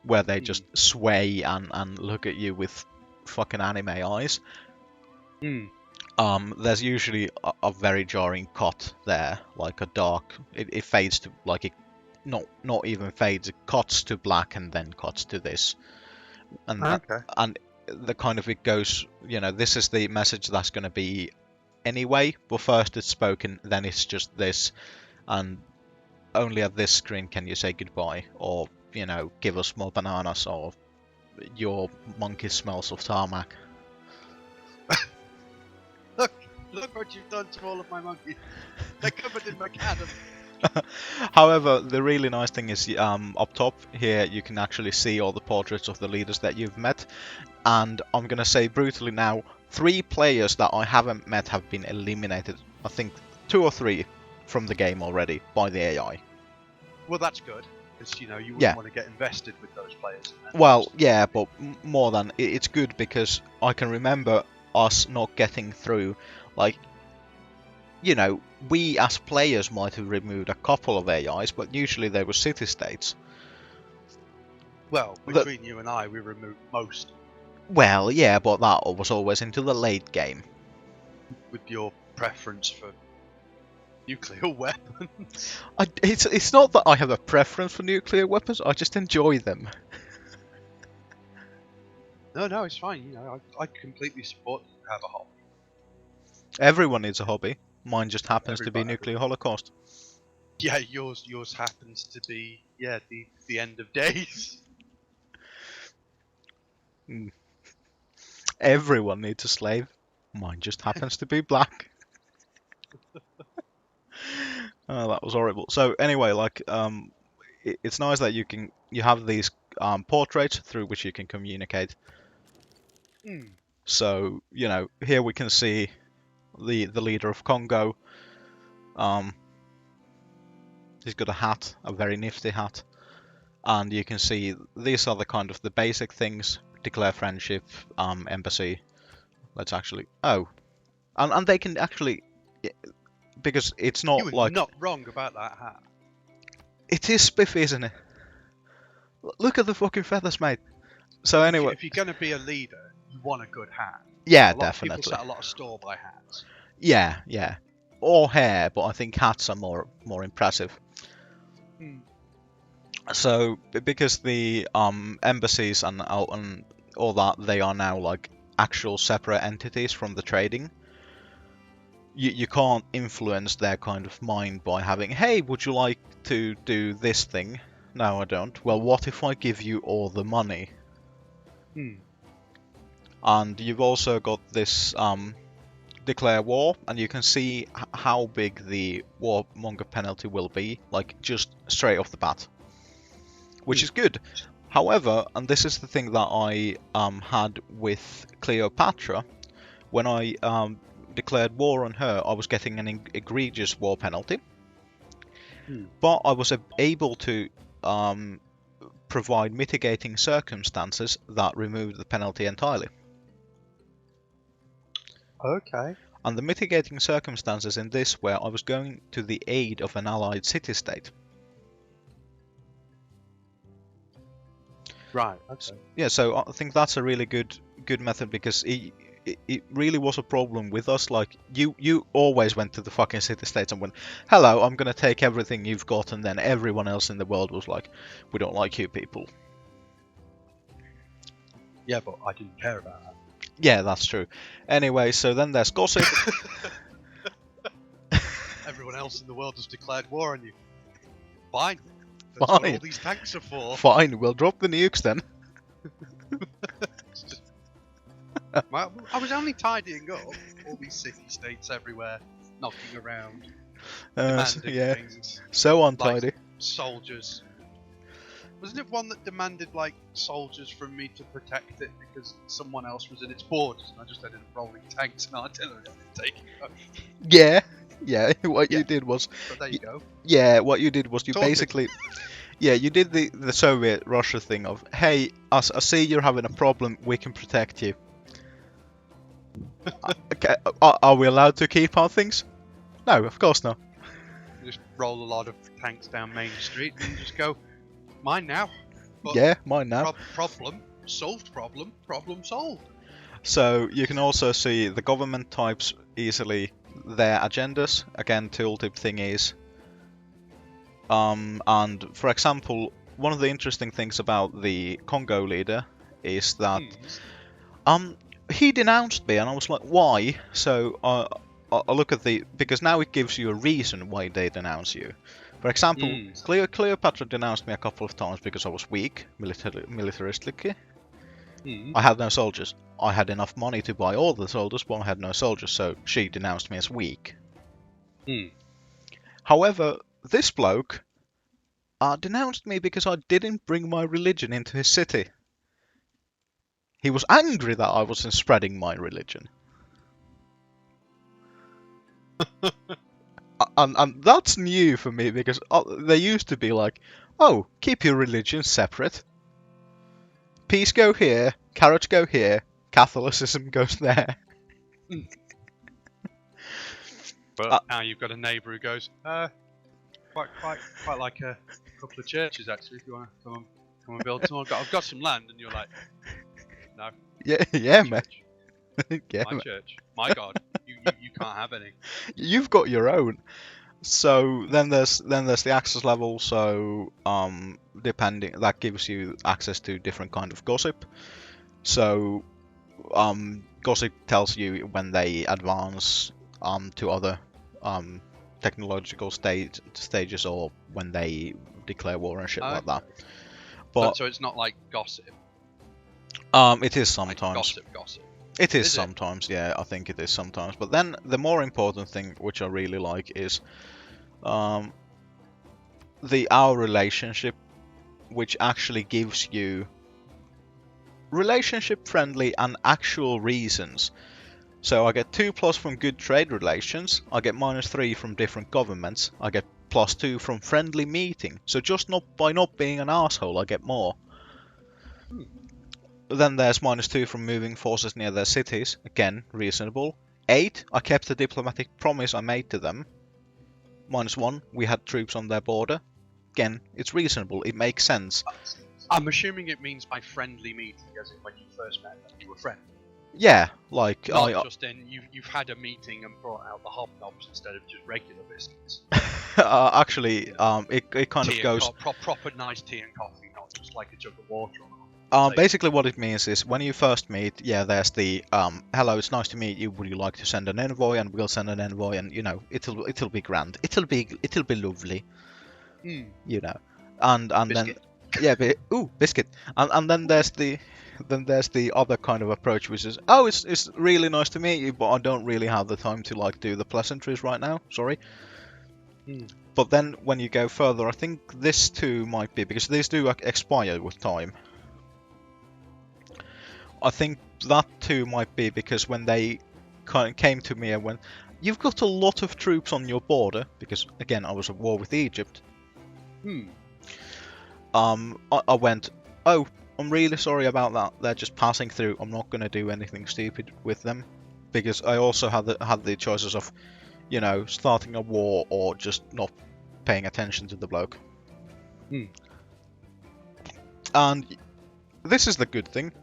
where they just sway and look at you with fucking anime eyes, there's usually a very jarring cut there, like a dark. It fades to, like, it not even fades. It cuts to black and then cuts to this, and and the kind of, it goes. This is the message that's going to be anyway, but first it's spoken, then it's just this, and only at this screen can you say goodbye, or you know, give us more bananas, or your monkey smells of tarmac. Look what you've done to all of my monkeys. They're covered in macadam. However, the really nice thing is up top here you can actually see all the portraits of the leaders that you've met, and I'm gonna say brutally now, 3 players that I haven't met have been eliminated. I think 2 or 3 from the game already by the AI. Well, that's good, because you know you wouldn't Yeah. want to get invested with those players. And then Well, just- yeah, but more than it's good because I can remember us not getting through. Like, you know, we as players might have removed a couple of AIs, but usually they were city-states. well, between you and I, we removed most Well, yeah, but that was always into the late game. with your preference for nuclear weapons. It's not that I have a preference for nuclear weapons, I just enjoy them. No, it's fine. You know, I completely support you to have a hobby. Everyone needs a hobby. Mine just happens to be Everybody. nuclear holocaust. Yeah, yours happens to be the end of days. Everyone needs a slave. Mine just happens to be black. Oh, that was horrible. So anyway, like, it's nice that you have these portraits through which you can communicate. So you know, here we can see the leader of Congo. He's got a hat, a very nifty hat, and you can see these are the kind of the basic things: declare friendship, embassy. Let's actually and they can actually, because it's You not were like not wrong about that hat. it is spiffy, isn't it? Look at the fucking feathers, mate. So anyway, If you're going to be a leader, you want a good hat. yeah, A lot of definitely. people set a lot of store by hats. Yeah, or hair, but I think hats are more impressive. So because the embassies and all that, they are now like actual separate entities from the trading. You can't influence their kind of mind by having, hey, would you like to do this thing? No, I don't. Well, what if I give you all the money? And you've also got this declare war, and you can see how big the warmonger penalty will be, like just straight off the bat, which is good. However, and this is the thing that I had with Cleopatra, when I declared war on her, I was getting an egregious war penalty, but I was able to provide mitigating circumstances that removed the penalty entirely. Okay. And the mitigating circumstances in this were I was going to the aid of an allied city-state. Right. Okay. Yeah, so I think that's a really good method, because it really was a problem with us. Like, you always went to the fucking city-states and went, hello, I'm gonna take everything you've got, and then everyone else in the world was like, we don't like you people. Yeah, but I didn't care about that. Yeah, that's true. Anyway, so then there's gossip. Everyone else in the world has declared war on you. Fine. That's what Fine. all these tanks are for. Fine, we'll drop the nukes then. It's just- I was only tidying up all these city-states everywhere, knocking around, demanding Yeah, things. so untidy. Soldiers. Wasn't it one that demanded like soldiers from me to protect it because someone else was in its borders, and I just ended up rolling tanks and artillery on it, taking it over. Yeah. What Yeah. you did was, So there you go. yeah, what you did was you Sorted. basically, yeah, you did the Soviet Russia thing of, hey, I see you're having a problem, we can protect you. Okay, are we allowed to keep our things? No, of course not. You just roll a lot of tanks down Main Street and just go, mine now. But Yeah, mine now. problem solved. Problem solved. So you can also see the government types easily their agendas. Again, tooltip thingies. And for example, one of the interesting things about the Congo leader is that he denounced me, and I was like, why? So I look at because now it gives you a reason why they denounce you. For example, Cleopatra denounced me a couple of times because I was weak, militaristically. I had no soldiers. I had enough money to buy all the soldiers, but I had no soldiers, so she denounced me as weak. However, this bloke denounced me because I didn't bring my religion into his city. He was angry that I wasn't spreading my religion. And that's new for me, because they used to be like, oh, keep your religion separate. Peace go here, carrots go here, Catholicism goes there. But now you've got a neighbour who goes, quite like a couple of churches actually. If you want to come and build some, I've got some land, and you're like, no. Yeah, man. Yeah, my church, my God, you can't have any. You've got your own. So then there's the access level. So depending, that gives you access to different kind of gossip. So gossip tells you when they advance to other technological stages, or when they declare war and shit like that. But so it's not like gossip. it is sometimes. Like gossip. It is sometimes, yeah, I think it is sometimes. But then the more important thing, which I really like, is our relationship, which actually gives you relationship friendly and actual reasons. So I get 2+ from good trade relations, I get -3 from different governments, I get +2 from friendly meeting. So just by not being an asshole, I get more. Then there's -2 from moving forces near their cities, again, reasonable. 8, I kept the diplomatic promise I made to them. -1, we had troops on their border. Again, it's reasonable, it makes sense. I'm assuming it means by friendly meeting, as in when you first met them, you were friends. Yeah, like not just in you've had a meeting and brought out the hobnobs instead of just regular biscuits. Actually, it kind of goes proper nice tea and coffee, not just like a jug of water. Basically what it means is, when you first meet, yeah, there's the hello, it's nice to meet you, would you like to send an envoy? And we'll send an envoy, and you know, it'll be grand, it'll be lovely, you know, and biscuit. Then biscuit, and then there's the other kind of approach, which is, oh, it's really nice to meet you, but I don't really have the time to like do the pleasantries right now, sorry. But then when you go further, I think this too might be, because these do expire with time. I think that too might be because when they came to me and went, you've got a lot of troops on your border, because again I was at war with Egypt. I went, oh, I'm really sorry about that. They're just passing through. I'm not going to do anything stupid with them, because I also had the choices of, you know, starting a war or just not paying attention to the bloke. And this is the good thing.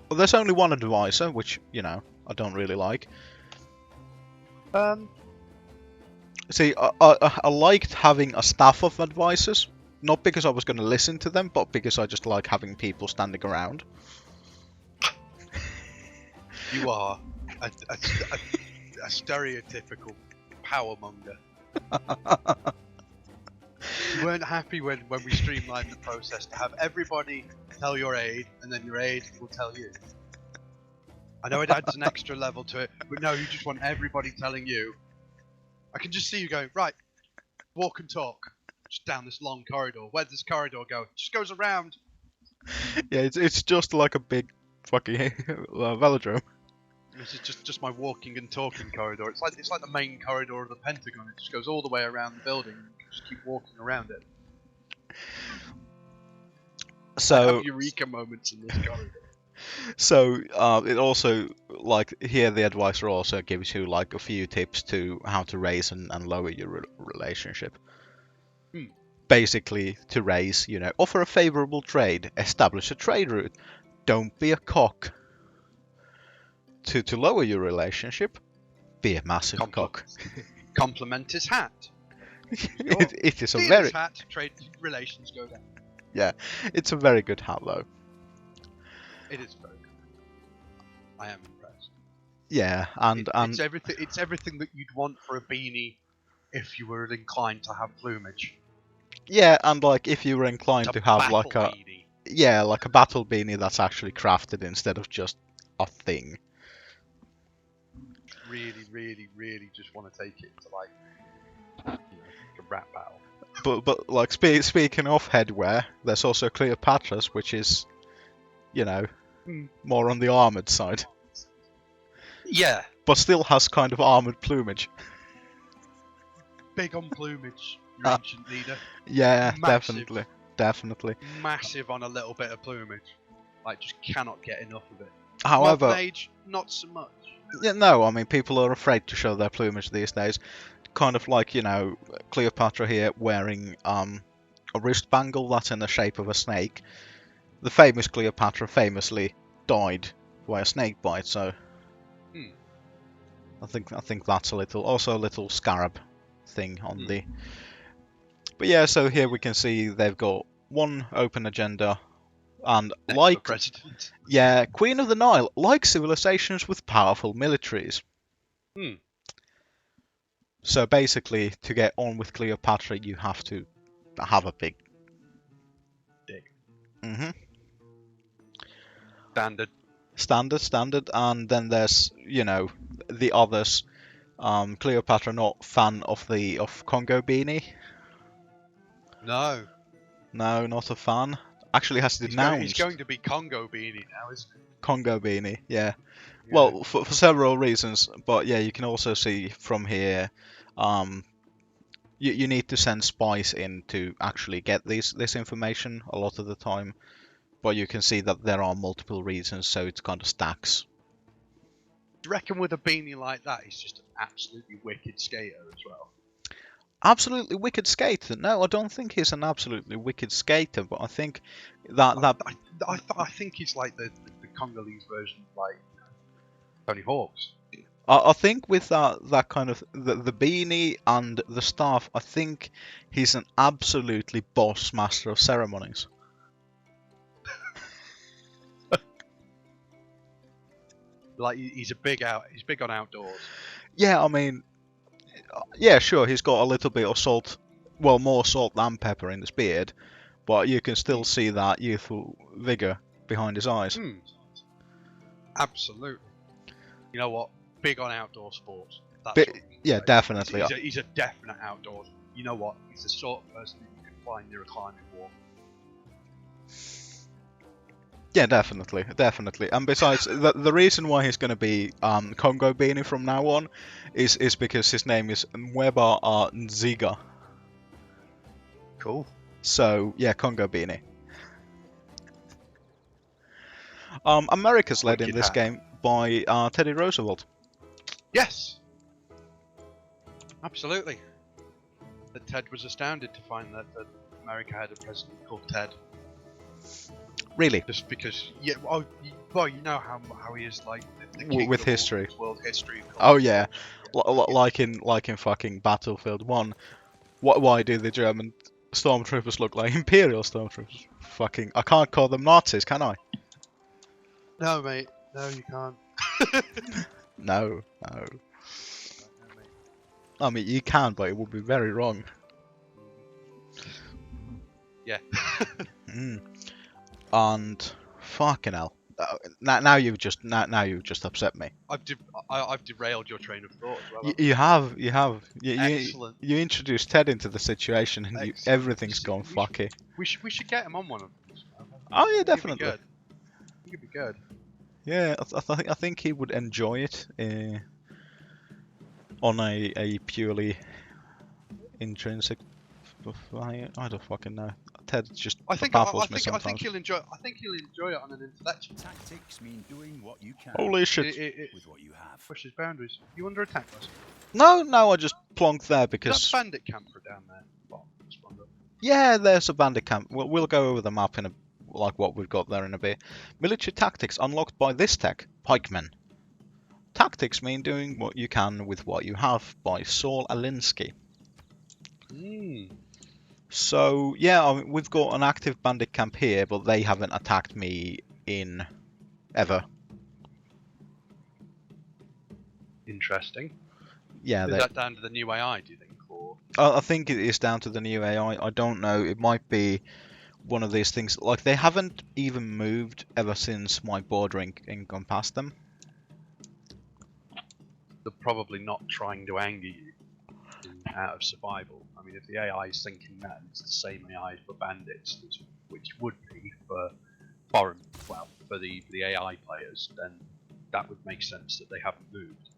Well, there's only one advisor, which, you know, I don't really like. See, I liked having a staff of advisors, not because I was going to listen to them, but because I just like having people standing around. You are a stereotypical power monger. You weren't happy when we streamlined the process to have everybody tell your aide, and then your aide will tell you. I know it adds an extra level to it, but no, you just want everybody telling you. I can just see you going, right, walk and talk, just down this long corridor. Where does this corridor go? It just goes around. Yeah, it's just like a big fucking velodrome. This is just my walking and talking corridor. It's like the main corridor of the Pentagon. It just goes all the way around the building. And you just keep walking around it. So I have eureka moments in this corridor. So it also, like, here the advisor also gives you like a few tips to how to raise and lower your relationship. Basically, to raise, you know, offer a favorable trade, establish a trade route, don't be a cock. To lower your relationship, be a massive cock. Compliment his hat. It is a Steal very his hat. Trade relations go down. Yeah, it's a very good hat though. It is very good. I am impressed. Yeah, and it's everything that you'd want for a beanie if you were inclined to have plumage. Yeah, and like if you were inclined It's to a have battle like a beanie. like a battle beanie that's actually crafted instead of just a thing. Really, really, really just want to take it to like, like a rap battle. But like speaking of headwear, there's also Cleopatra's, which is, more on the armored side, Yeah, but still has kind of armored plumage. big on plumage, your Ah. ancient leader. Yeah, Massive. definitely. Massive on a little bit of plumage. Like, just cannot get enough of it. However, Modern age, not so much. yeah, no, I mean people are afraid to show their plumage these days. Kind of like Cleopatra here wearing a wrist bangle that's in the shape of a snake. The famous Cleopatra famously died by a snake bite, so I think that's also a little scarab thing on the. But yeah, so here we can see they've got one open agenda, and Next like for president. yeah, Queen of the Nile, like civilizations with powerful militaries. So basically, to get on with Cleopatra, you have to have a big Dick. Standard, and then there's the others. Cleopatra not fan of Congo beanie. No. No, not a fan. Actually has denounced He's going to be Congo beanie now, isn't he? Congo beanie. Yeah. Yeah. Well, for several reasons, but yeah, you can also see from here, you need to send spies in to actually get this information a lot of the time, but you can see that there are multiple reasons, so it kind of stacks. Do you reckon with a beanie like that, he's just an absolutely wicked skater as well? Absolutely wicked skater? No, I don't think he's an absolutely wicked skater, but I think that I think he's like the Congolese version of like Tony Hawk's. I think with that kind of the beanie and the staff, I think he's an absolutely boss master of ceremonies. Like he's big on outdoors. Yeah, I mean, yeah, sure, he's got a little bit of salt, well, more salt than pepper in his beard, but you can still see that youthful vigor behind his eyes. Absolutely. You know what? Big on outdoor sports. Yeah, definitely. He's a definite outdoors. You know what? He's the sort of person that you can find near a climbing wall. Yeah, definitely. And besides, the reason why he's going to be Congo Beanie from now on is because his name is Mweba Nziga. Cool. So yeah, Congo Beanie. America's led in this game by Teddy Roosevelt. Yes. Absolutely. That Ted was astounded to find that America had a president called Ted. Really? Just because, yeah. Well, you know how he is like the king with of history. World history. Oh yeah, like in fucking Battlefield 1. Why do the German stormtroopers look like Imperial stormtroopers? Fucking, I can't call them Nazis, can I? No, mate. No, you can't. No. I mean, you can, but it would be very wrong. Yeah. And fucking hell, now you've just upset me. I've derailed your train of thought as well. You have. Excellent. You introduced Ted into the situation, and everything's gone fucky. We should get him on one of these. Oh yeah, definitely. I think it'd be good. Yeah, I think he would enjoy it on a purely intrinsic. I don't fucking know. Ted just baffles me sometimes. I think he'll enjoy it on an intellectual. Tactics mean doing what you can. Holy shit! With what you have. Pushes boundaries. You under attack, Russell? No, I just plonked there because. Is that bandit camper down there? Yeah, there's a bandit camp. We'll go over the map in like what we've got there in a bit. Military tactics unlocked by this tech, pikemen. Tactics mean doing what you can with what you have by Saul Alinsky. So yeah, I mean, we've got an active bandit camp here, but they haven't attacked me in ever. Interesting. Yeah, is that down to the new AI? Do you think? or? I think it is down to the new AI. I don't know. It might be one of these things. Like they haven't even moved ever since my border encompassed them. They're probably not trying to anger you out of survival. I mean, if the AI is thinking that it's the same AI for bandits, which would be for for the AI players, then that would make sense that they haven't moved,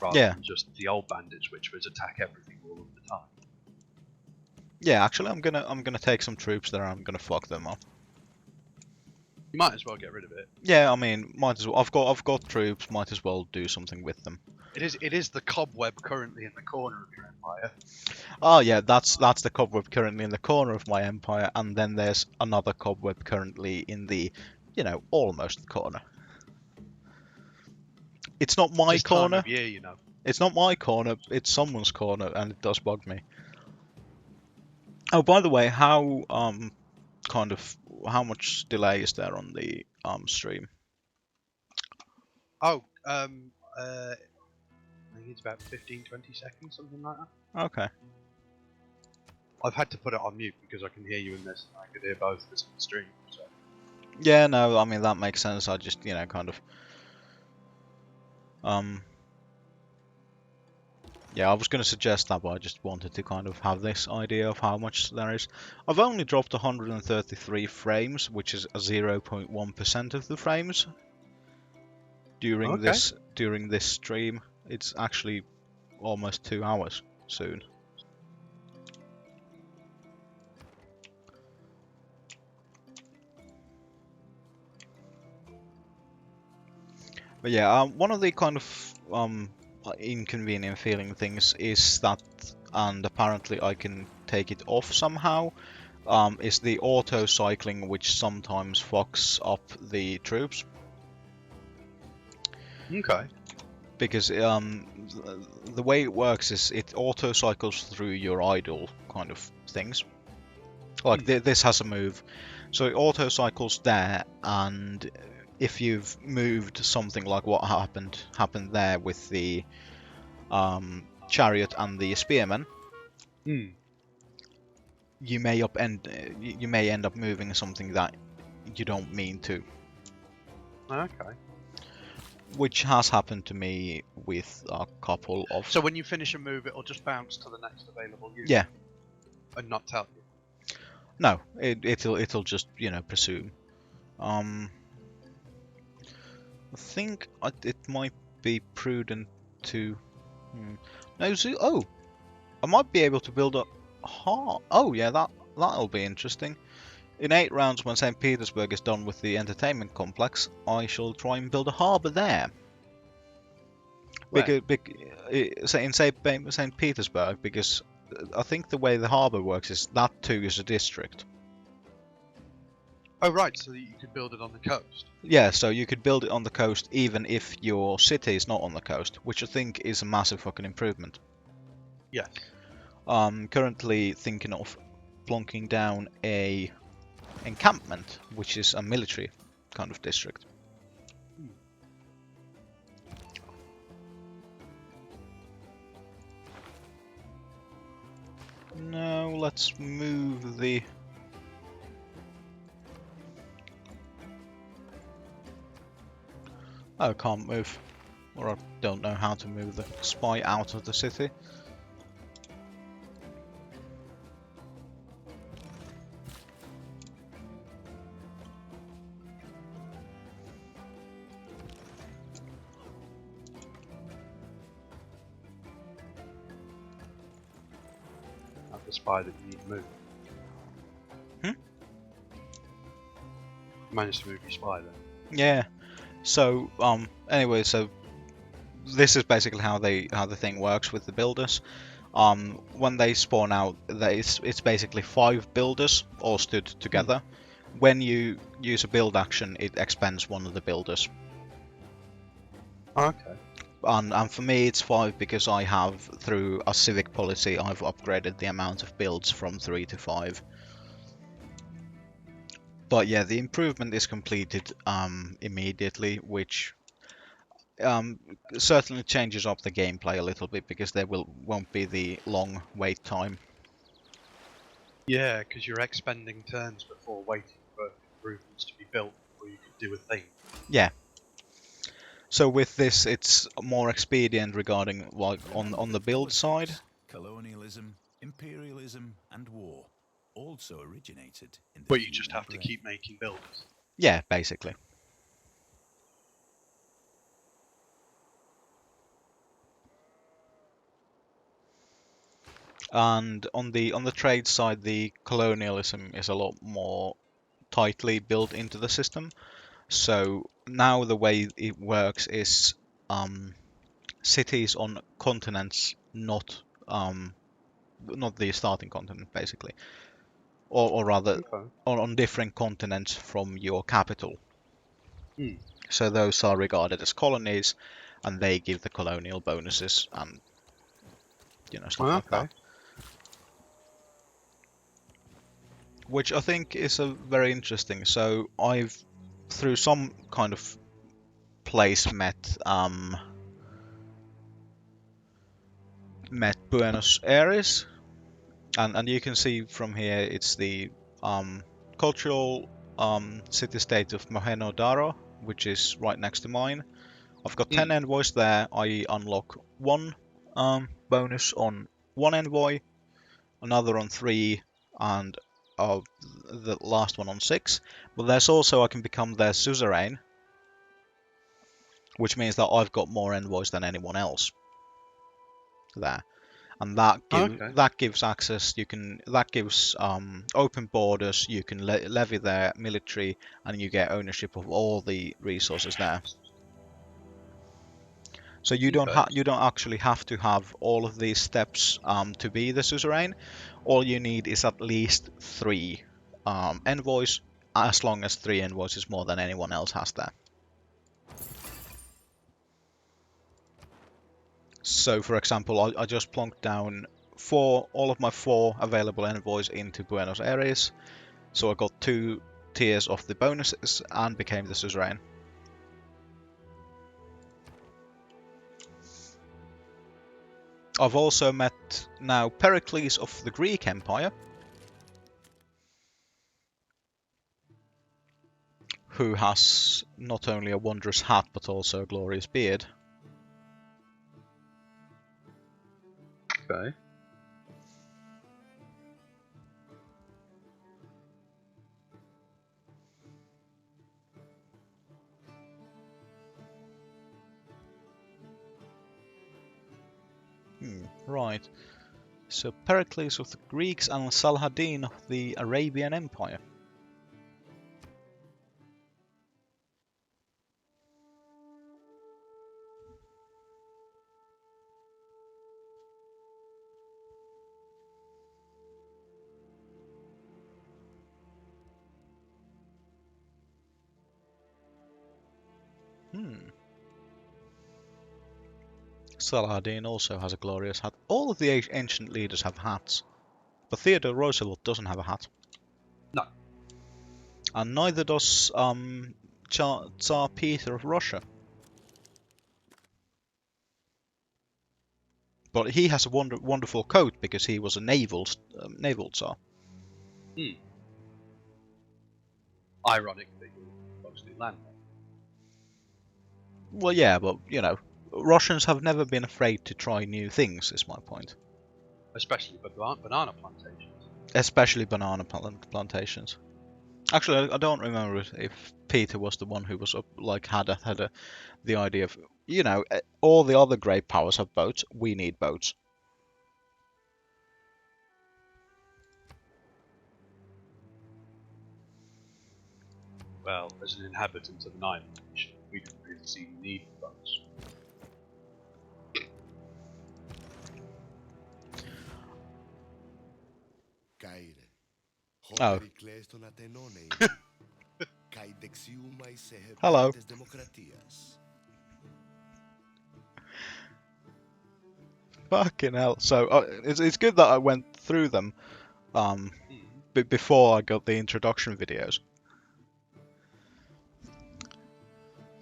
rather Yeah. than just the old bandits, which was attack everything all of the time. Yeah, actually, I'm gonna take some troops there. I'm gonna fuck them up. You might as well get rid of it. Yeah, I mean, might as well. I've got troops. Might as well do something with them. It is the cobweb currently in the corner of your empire. Oh yeah, that's the cobweb currently in the corner of my empire, and then there's another cobweb currently in the, almost corner. It's not my This time corner. of year, you know. It's not my corner. It's someone's corner, and it does bug me. Oh, by the way, how much delay is there on the stream? Oh, I think it's about 15, 20 seconds, something like that. Okay. I've had to put it on mute because I can hear you in this, and I could hear both of us on the stream. So. Yeah, no, I mean that makes sense. I just, yeah, I was going to suggest that, but I just wanted to kind of have this idea of how much there is. I've only dropped 133 frames, which is 0.1% of the frames during this stream. It's actually almost 2 hours soon. But yeah, one of the kind of inconvenient feeling things is that, and apparently I can take it off somehow, is the auto cycling, which sometimes fucks up the troops. Okay. Because the way it works is it auto cycles through your idle kind of things. Like this has a move, so it auto cycles there, and if you've moved something like what happened there with the chariot and the spearmen, you may end up moving something that you don't mean to. Okay. Which has happened to me with a couple of. So when you finish a move, it'll just bounce to the next available unit. Yeah. And not tell you. No, it'll just presume. I think it might be prudent to. No, I might be able to build a harbour. Oh yeah, that'll be interesting. In 8 rounds, when St. Petersburg is done with the entertainment complex, I shall try and build a harbour there. In St. Petersburg, because I think the way the harbour works is that too is a district. Oh right, so you could build it on the coast. Yeah, so you could build it on the coast even if your city is not on the coast, which I think is a massive fucking improvement. Yes. Currently thinking of plonking down a encampment, which is a military kind of district. Now let's move the. I can't move, or I don't know how to move the spy out of the city. The spy that you need to move. Managed to move your spy then. Yeah. So anyway, so this is basically how the thing works with the builders. When they spawn out, it's basically 5 builders all stood together. When you use a build action, it expends one of the builders. Okay. And for me it's 5 because I have, through a civic policy, I've upgraded the amount of builds from 3 to 5. But yeah, the improvement is completed immediately, which certainly changes up the gameplay a little bit because there won't be the long wait time. Yeah, because you're expending turns before waiting for improvements to be built before you could do a thing. Yeah. So with this, it's more expedient regarding like Remember on the that build side. politics, colonialism, imperialism, and war also originated in the But you just human have to brain. keep making buildings. Yeah, basically. And on the trade side, the colonialism is a lot more tightly built into the system. So now the way it works is cities on continents, not the starting continent, basically, or rather Okay. on different continents from your capital. Hmm. So those are regarded as colonies, and they give the colonial bonuses and stuff like that. Which I think is a very interesting. So I've through some kind of place met Buenos Aires, and you can see from here it's the cultural city-state of Mohenjo Daro, which is right next to mine. I've got 10 envoys there. I unlock one bonus on one envoy, another on 3, and the last one on 6. But there's also I can become their suzerain, which means that I've got more envoys than anyone else there. And that gives access. That gives open borders. You can levy their military, and you get ownership of all the resources there. So you don't actually have to have all of these steps to be the suzerain. All you need is at least 3 envoys, as long as 3 envoys is more than anyone else has there. So, for example, I just plonked down all of my 4 available envoys into Buenos Aires. So I got 2 tiers of the bonuses and became the suzerain. I've also met now Pericles of the Greek Empire, who has not only a wondrous hat but also a glorious beard. Okay. Right. So Pericles of the Greeks and Saladin of the Arabian Empire. Saladin also has a glorious hat. All of the ancient leaders have hats, but Theodore Roosevelt doesn't have a hat. No. And neither does Tsar Peter of Russia. But he has a wonderful coat because he was a naval tsar. Ironic that you're mostly land. Well, yeah, but Russians have never been afraid to try new things, is my point. Especially banana plantations. Especially banana plantations. Actually, I don't remember if Peter was the one who was had the idea of, all the other great powers have boats. We need boats. Well, as an inhabitant of an island nation, we didn't really see the need for boats. Oh. Hello. Fucking hell. So it's good that I went through them before I got the introduction videos.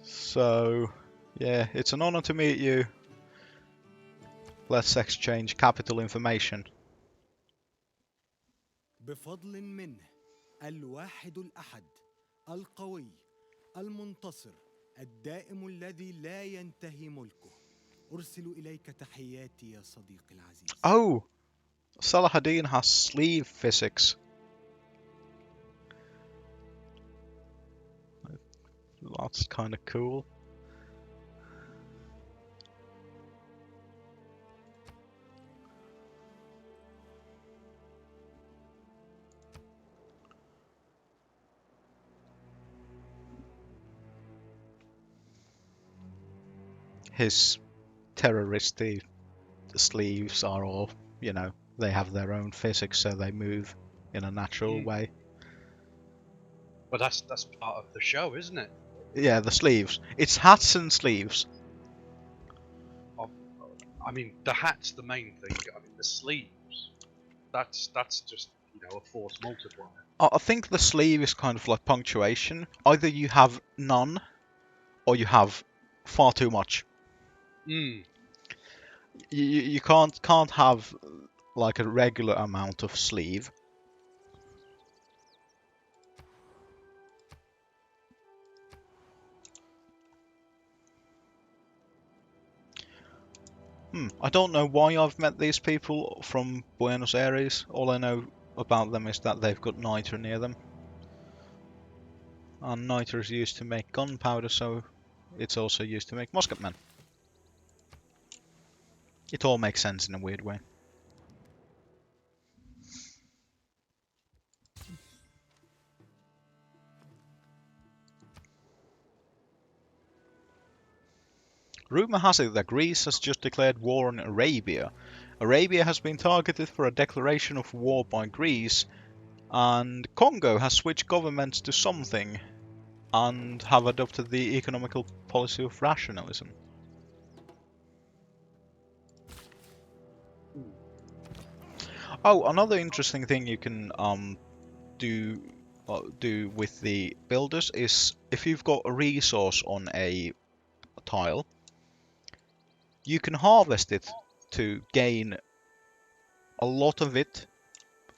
So Yeah, it's an honor to meet you. Let's exchange capital information. بفضل منه الواحد الأحد القوي المنتصر الدائم الذي لا ينتهي ملكه أرسل إليك تحياتي يا صديقي العزيز. Oh, Salahadin has sleeve physics. That's kind of cool. His terroristy sleeves are all, you know, they have their own physics, so they move in a natural way. But that's part of the show, isn't it? Yeah, the sleeves. It's hats and sleeves. I mean, the hat's the main thing. I mean, the sleeves. That's just a force multiplier. I think the sleeve is kind of like punctuation. Either you have none, or you have far too much. You can't have like a regular amount of sleeve. I don't know why I've met these people from Buenos Aires. All I know about them is that they've got niter near them. And niter is used to make gunpowder, so it's also used to make musketmen. It all makes sense in a weird way. Rumour has it that Greece has just declared war on Arabia. Arabia has been targeted for a declaration of war by Greece, and Congo has switched governments to something and have adopted the economical policy of rationalism. Oh, another interesting thing you can do with the builders is if you've got a resource on a tile, you can harvest it to gain a lot of it,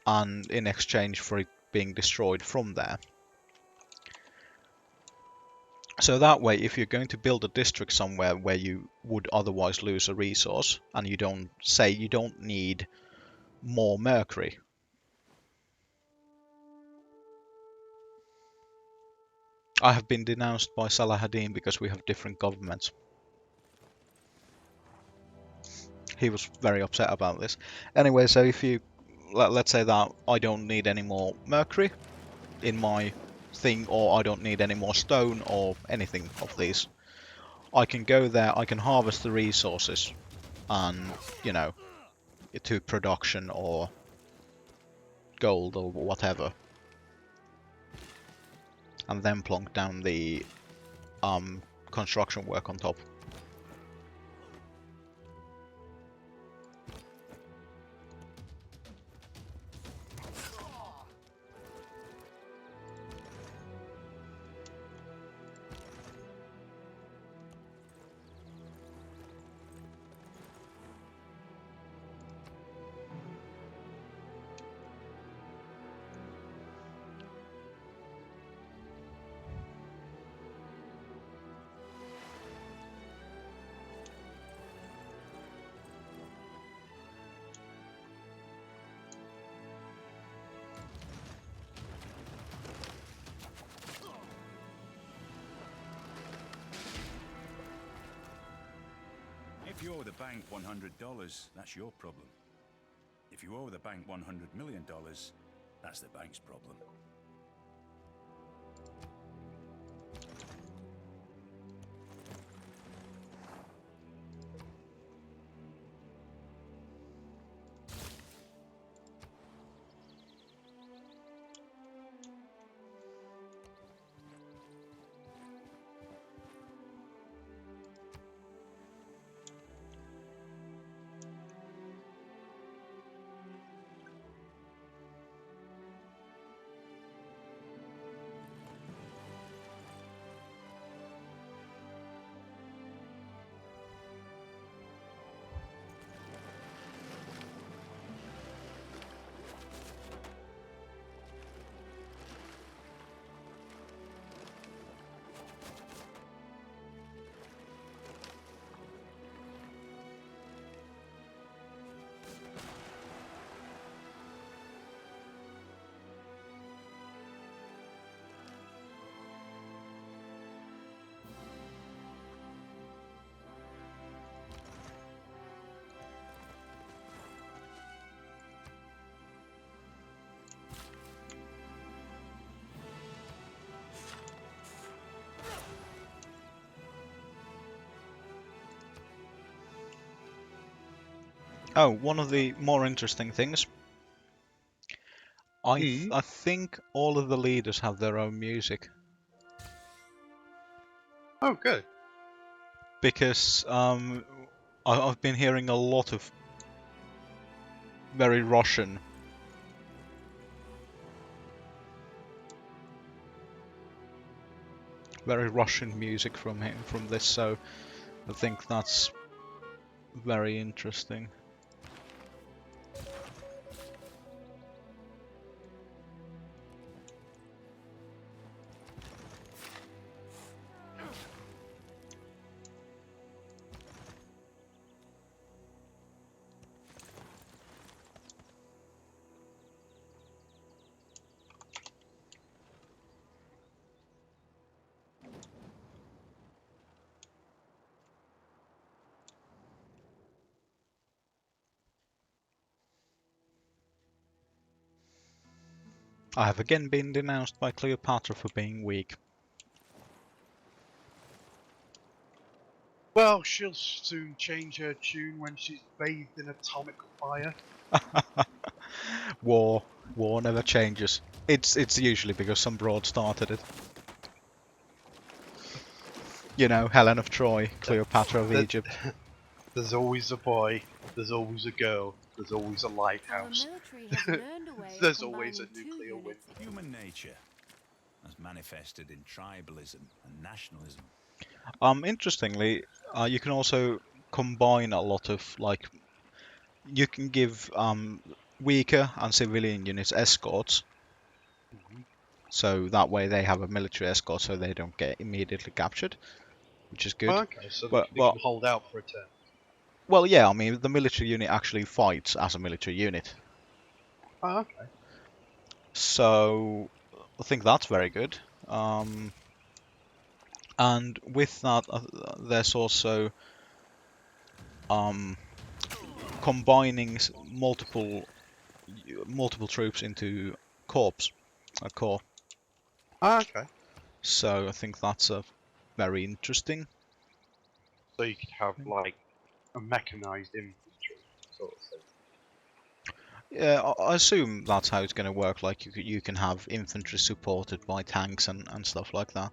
and in exchange for it being destroyed from there. So that way, if you're going to build a district somewhere where you would otherwise lose a resource, and you don't need more mercury. I have been denounced by Salahadin because we have different governments. He was very upset about this. Anyway, so if you, let's say that I don't need any more mercury in my thing, or I don't need any more stone or anything of these, I can go there, I can harvest the resources and, to production or gold or whatever, and then plonk down the construction work on top. If you owe the bank $100, that's your problem. If you owe the bank $100 million, that's the bank's problem. Oh, one of the more interesting things. I think all of the leaders have their own music. Oh, good. Because I've been hearing a lot of very Russian music from this, so I think that's very interesting. I have again been denounced by Cleopatra for being weak. Well, she'll soon change her tune when she's bathed in atomic fire. War never changes. It's usually because some broad started it. You know, Helen of Troy, Cleopatra of Egypt. There's always a boy, there's always a girl, there's always a Our lighthouse. military has learned a way of There's always a combining two nuclear units. Human nature, as manifested in tribalism and nationalism. Interestingly, you can also combine a lot of, like, you can give weaker and civilian units escorts, so that way they have a military escort, so they don't get immediately captured, which is good. Okay, so But they can hold out for a turn. well, yeah, I mean the military unit actually fights as a military unit, Oh, okay. so I think that's very good. And with that, there's also combining multiple troops into a corps. Oh, okay. So I think that's a very interesting. So you could have like a mechanized infantry sort of thing. Yeah, I assume that's how it's going to work. Like you can have infantry supported by tanks and stuff like that.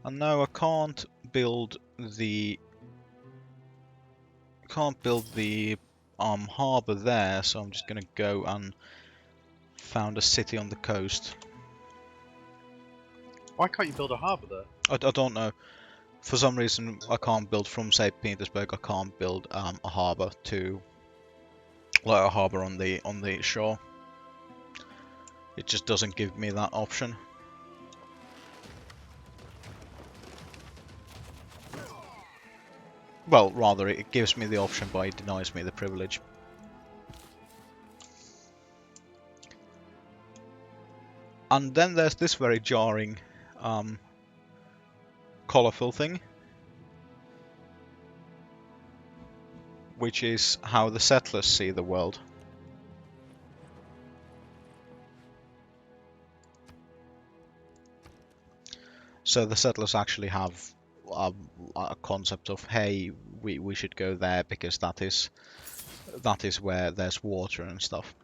And no, I can't build the harbor there, so I'm just going to go and found a city on the coast. Why can't you build a harbour there? I don't know. For some reason, I can't build from St. Petersburg. I can't build a harbor on the shore. It just doesn't give me that option. Well, rather, it gives me the option, but it denies me the privilege. And then there's this very jarring, colourful thing, which is how the settlers see the world. So the settlers actually have a concept of, hey, we should go there because that is where there's water and stuff.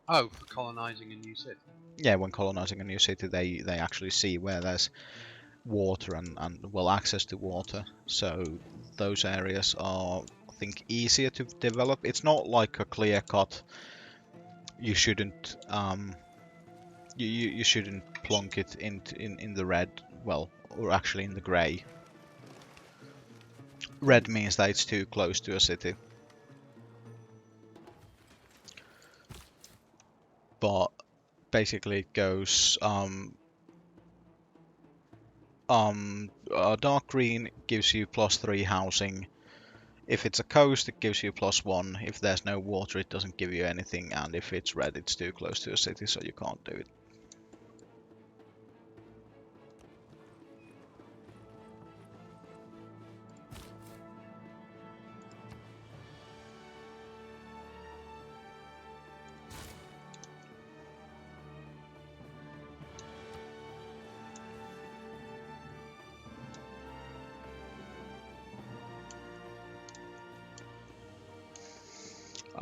Oh, for colonising a new city. Yeah, when colonizing a new city, they actually see where there's water and well, access to water. So those areas are, I think, easier to develop. It's not like a clear cut. You shouldn't you shouldn't plonk it in the red, well, or actually in the grey. Red means that it's too close to a city. But basically it goes dark green gives you +3 housing. If it's a coast, it gives you +1. If there's no water, it doesn't give you anything, and if it's red, it's too close to a city, so you can't do it.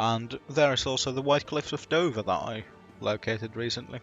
And there is also the White Cliffs of Dover that I located recently.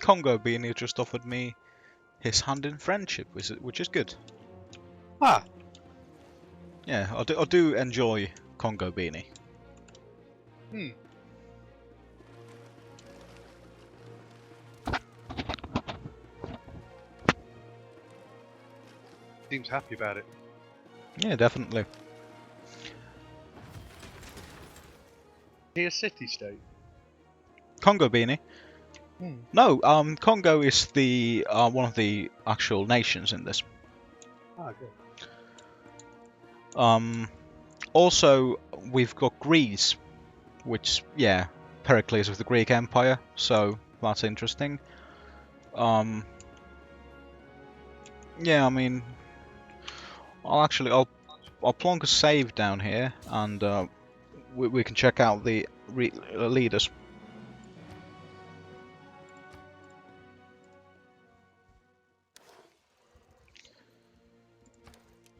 Congo Beanie just offered me his hand in friendship, which is good. Ah, Yeah, I do enjoy Congo Beanie. seems happy about it. Yeah, definitely. He a city-state? Congo Beanie? No, Congo is the one of the actual nations in this. Ah, good. Also, we've got Greece, which, yeah, Pericles of the Greek Empire, so that's interesting. Yeah, I mean, I'll plonk a save down here, and we can check out the leaders.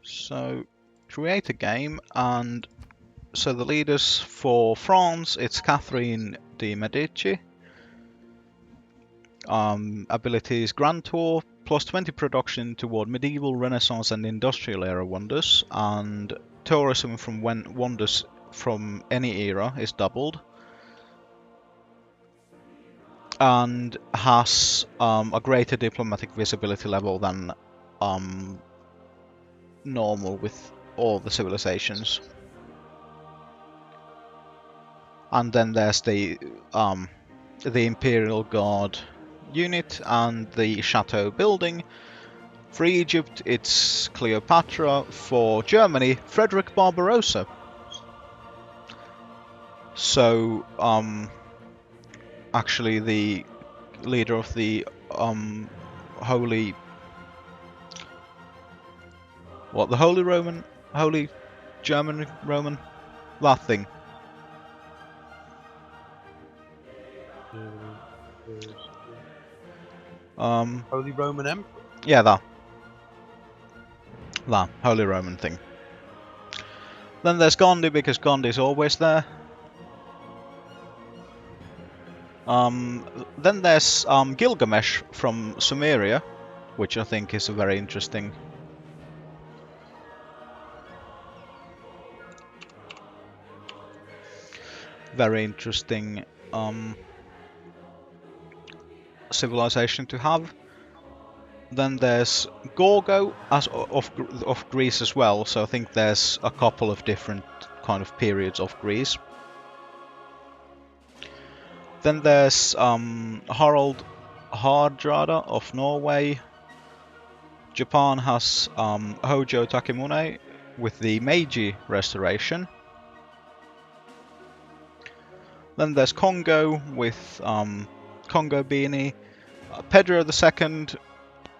So, create a game, and so the leaders for France, it's Catherine de Medici. Abilities Grand Tour, plus 20 production toward medieval, Renaissance and industrial era wonders, and tourism from wonders from any era is doubled. And has a greater diplomatic visibility level than normal with all the civilizations. And then there's the Imperial Guard unit and the Chateau building. For Egypt, it's Cleopatra. For Germany, Frederick Barbarossa. So, actually, the leader of the Holy German Roman, that thing. Holy Roman Emperor? Yeah, that Holy Roman thing. Then there's Gandhi, because Gandhi's always there. Then there's Gilgamesh from Sumeria, which I think is a very interesting. Civilization to have. Then there's Gorgo of Greece as well, so I think there's a couple of different kind of periods of Greece. Then there's Harald Hardrada of Norway. Japan has Hojo Takemune with the Meiji Restoration. Then there's Congo with Congo Beanie. Pedro II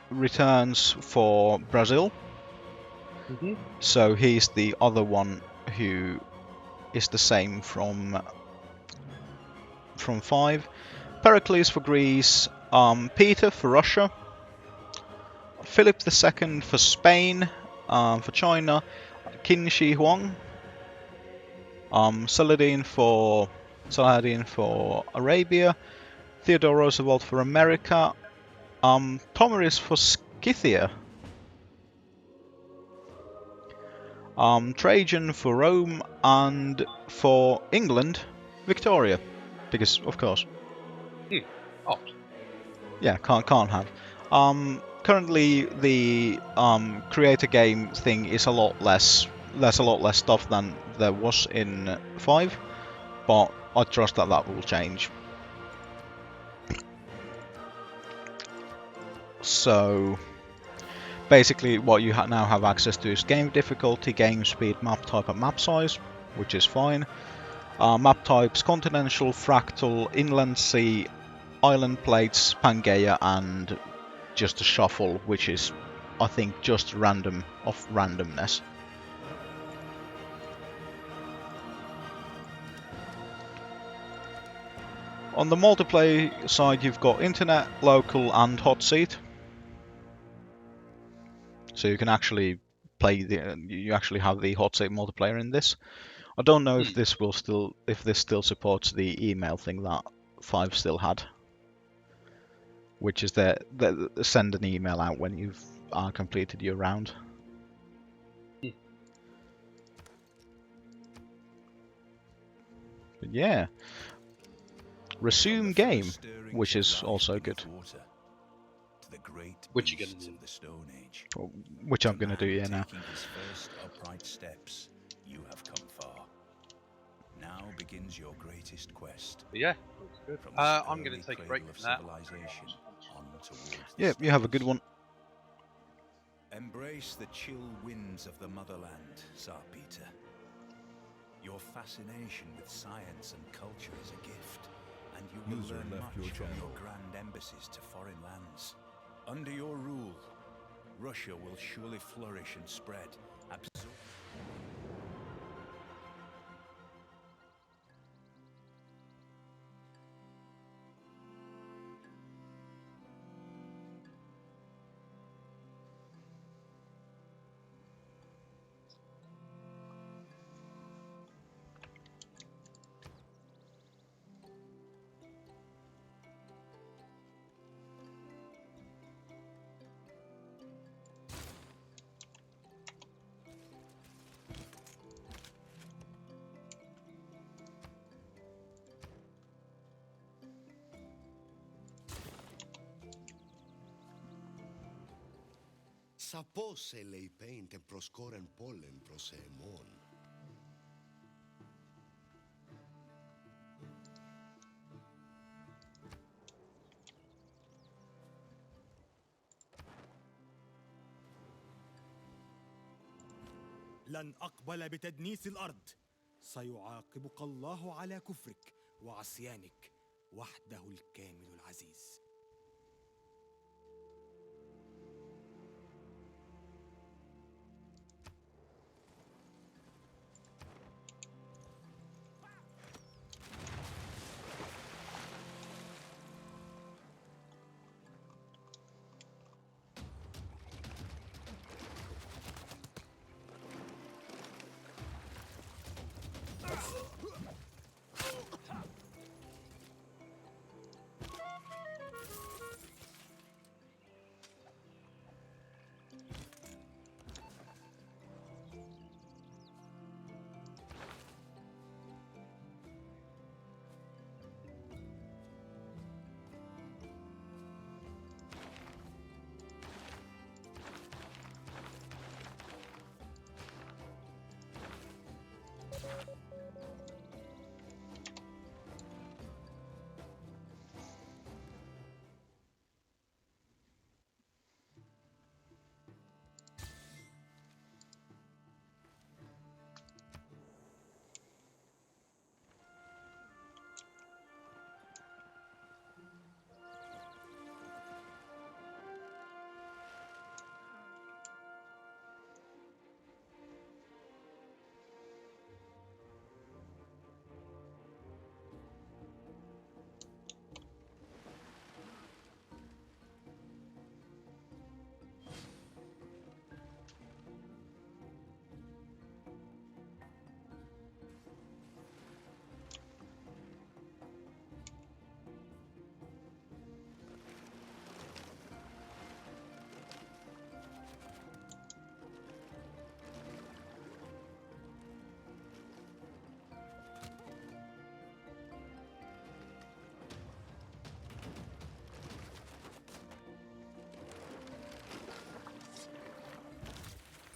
returns for Brazil. So he's the other one who is the same from 5. Pericles for Greece. Peter for Russia. Philip II for Spain. For China, Qin Shi Huang. Saladin for Arabia. Theodore Roosevelt for America. Tomiris for Scythia. Trajan for Rome, and for England, Victoria, because of course. Yeah, can't have. Currently the create a game thing is a lot less stuff than there was in 5. but I trust that that will change. So basically what you now have access to is game difficulty, game speed, map type and map size, which is fine. Map types: continental, fractal, inland sea, island plates, Pangaea, and just a shuffle, which is, I think, just random of randomness. On the multiplayer side, you've got internet, local, and hot seat. So you can actually play you actually have the hot seat multiplayer in this. I don't know if this still supports the email thing that 5 still had, which is that send an email out when you've completed your round. But yeah, resume game, which is also good. Which you're gonna do. Which I'm gonna do, yeah, now. His first upright steps, you have come far. Now begins your greatest quest. But yeah, looks good. I'm gonna take a break from that. Yeah, you have a good one. Embrace the chill winds of the motherland, Tsar Peter. Your fascination with science and culture is a gift, and you will learn much from your grand embassies to foreign lands. Under your rule, Russia will surely flourish and spread. Sapose lei paint and proscoren pollen prosemon. لن أقبل بتدنيس الأرض. سيعاقبك الله على كفرك وعصيانك وحده الكامل العزيز.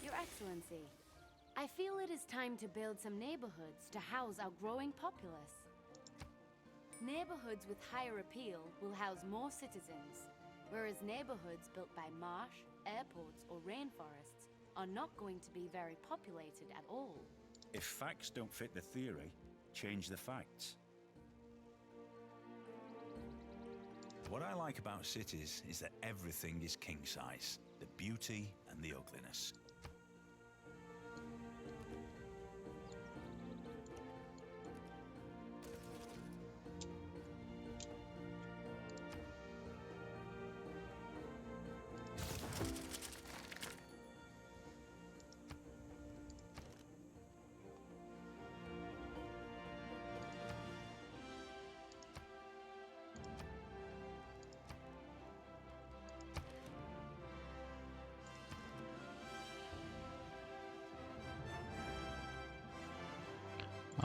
Your Excellency, I feel it is time to build some neighborhoods to house our growing populace. Neighborhoods with higher appeal will house more citizens, whereas neighborhoods built by marsh, airports, or rainforests are not going to be very populated at all. If facts don't fit the theory, change the facts. What I like about cities is that everything is king size, the beauty and the ugliness.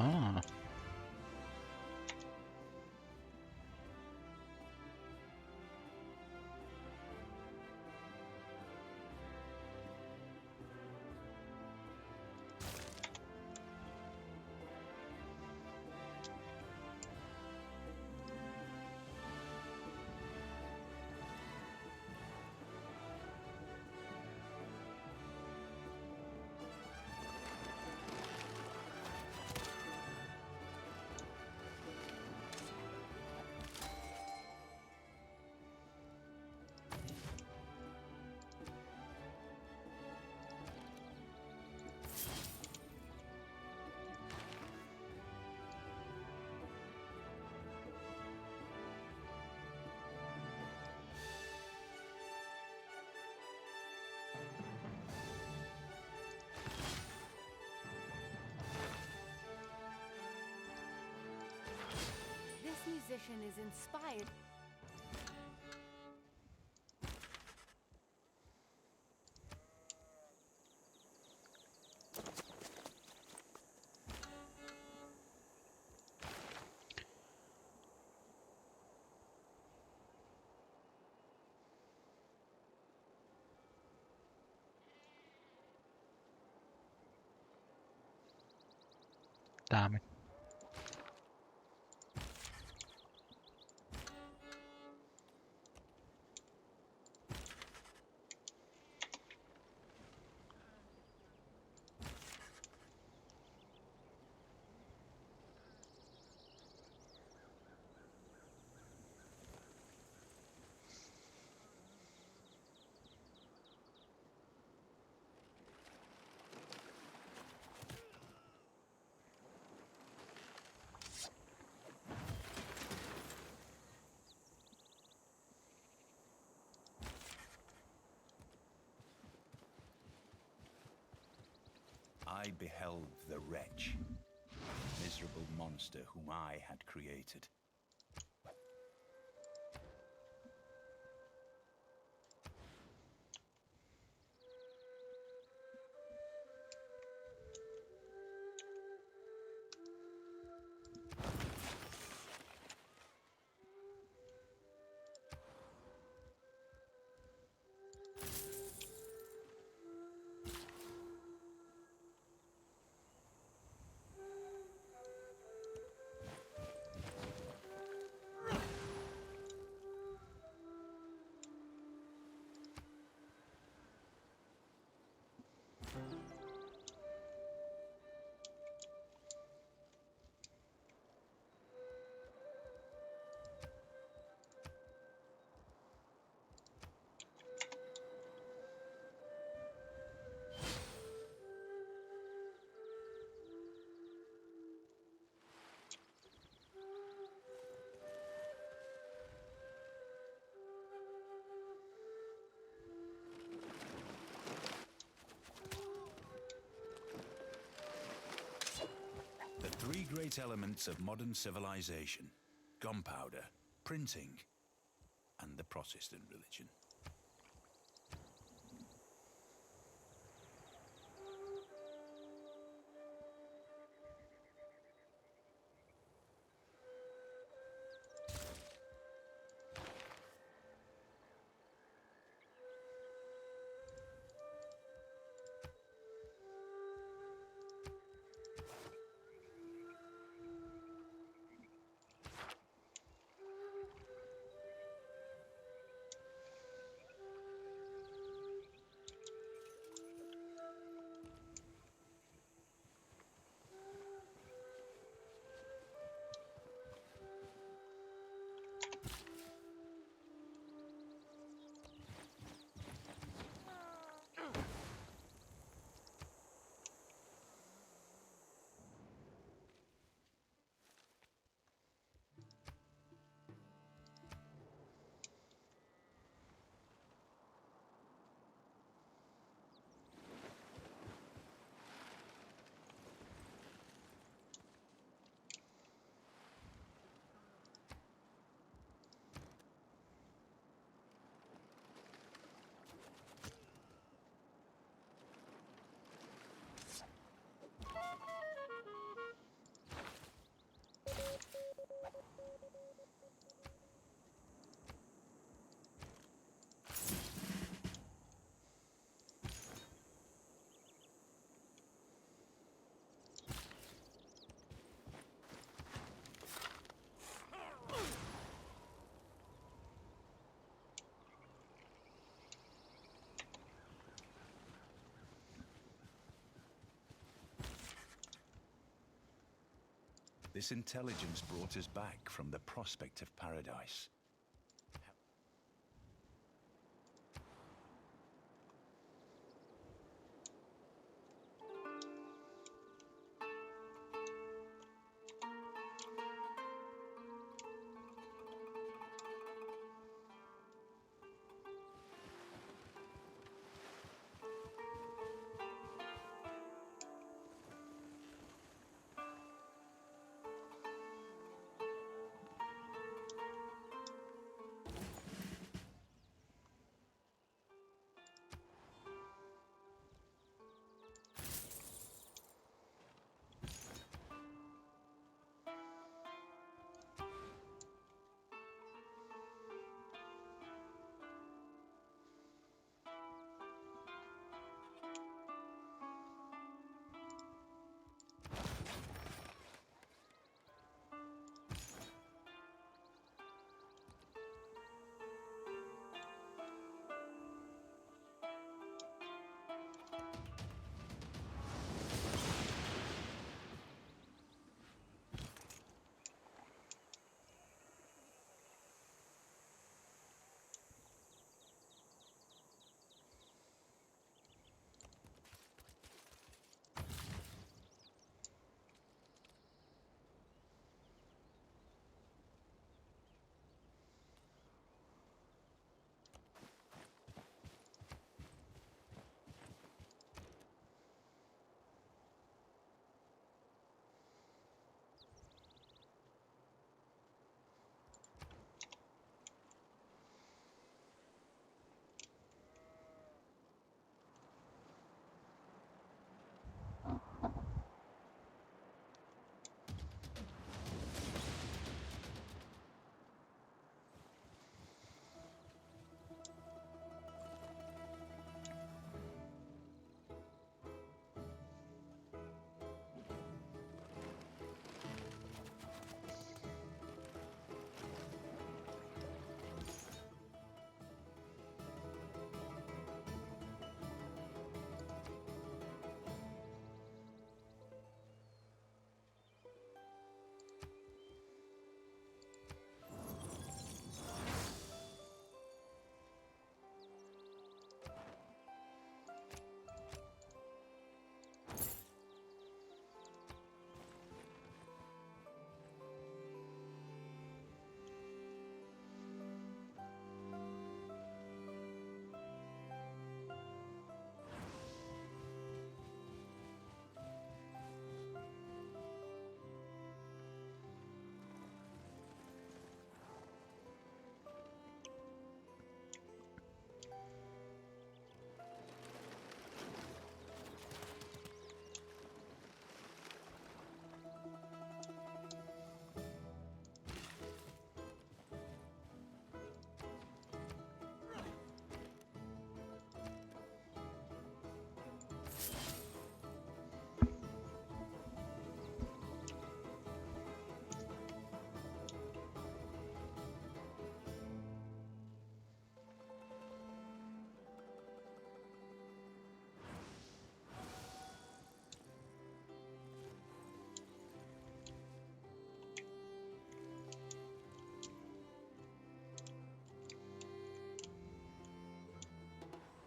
Ah. This musician is inspired. Damn it. I beheld the wretch, miserable monster whom I had created. The three great elements of modern civilization: gunpowder, printing, and the Protestant religion. This intelligence brought us back from the prospect of paradise.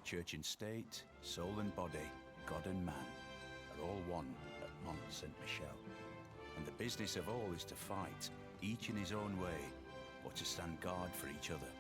Church and state, soul and body, God and man are all one at Mont Saint Michel. And the business of all is to fight, each in his own way, or to stand guard for each other.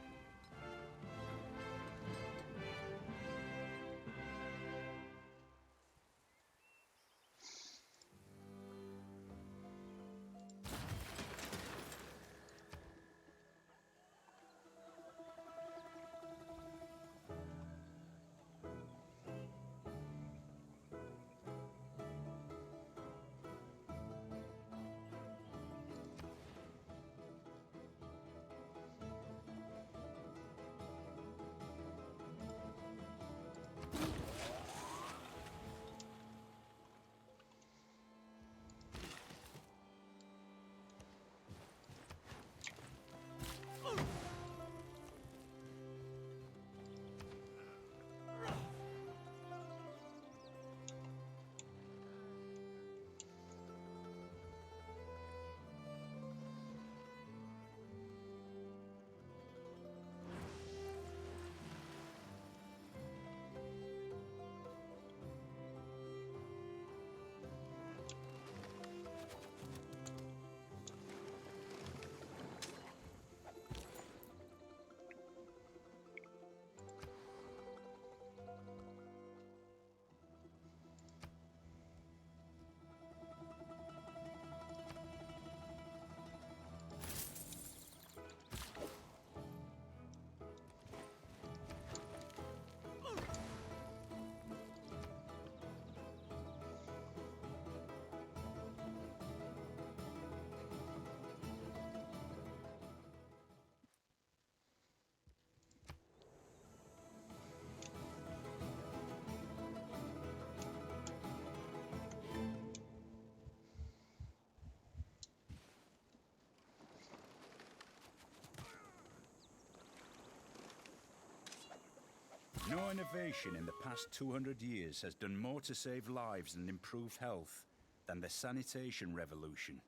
No innovation in the past 200 years has done more to save lives and improve health than the sanitation revolution,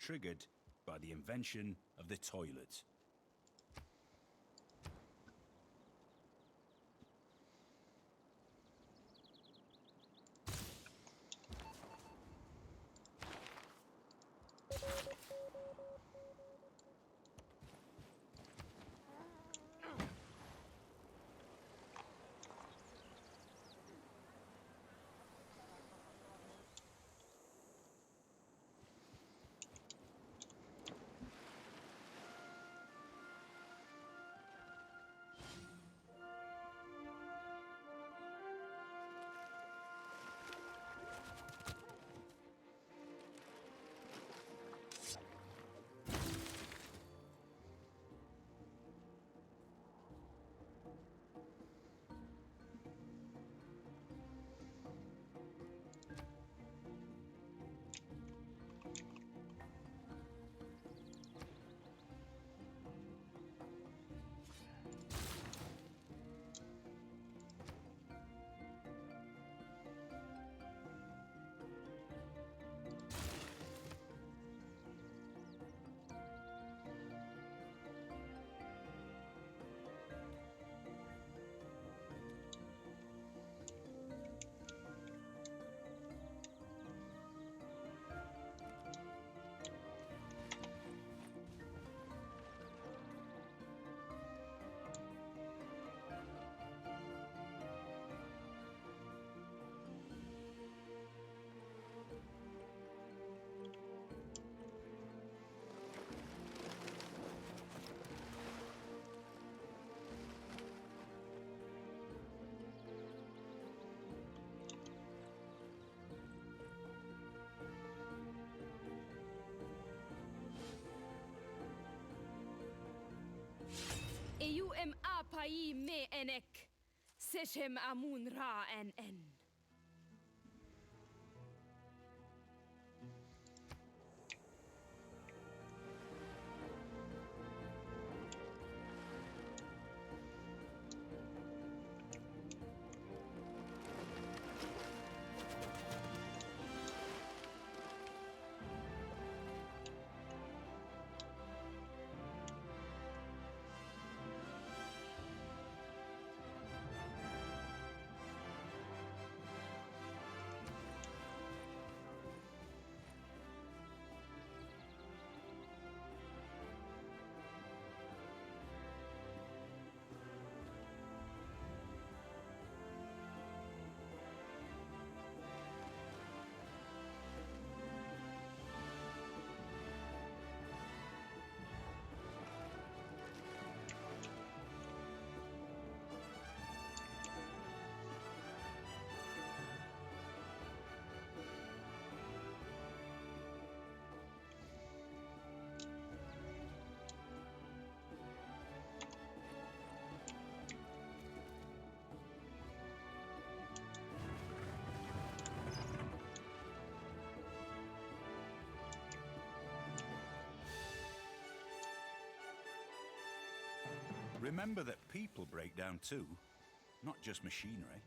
triggered by the invention of the toilet. Eum apai me enek. Seshem amun ra en. Remember that people break down too, not just machinery.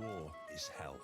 War is hell.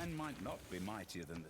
men might not be mightier than the...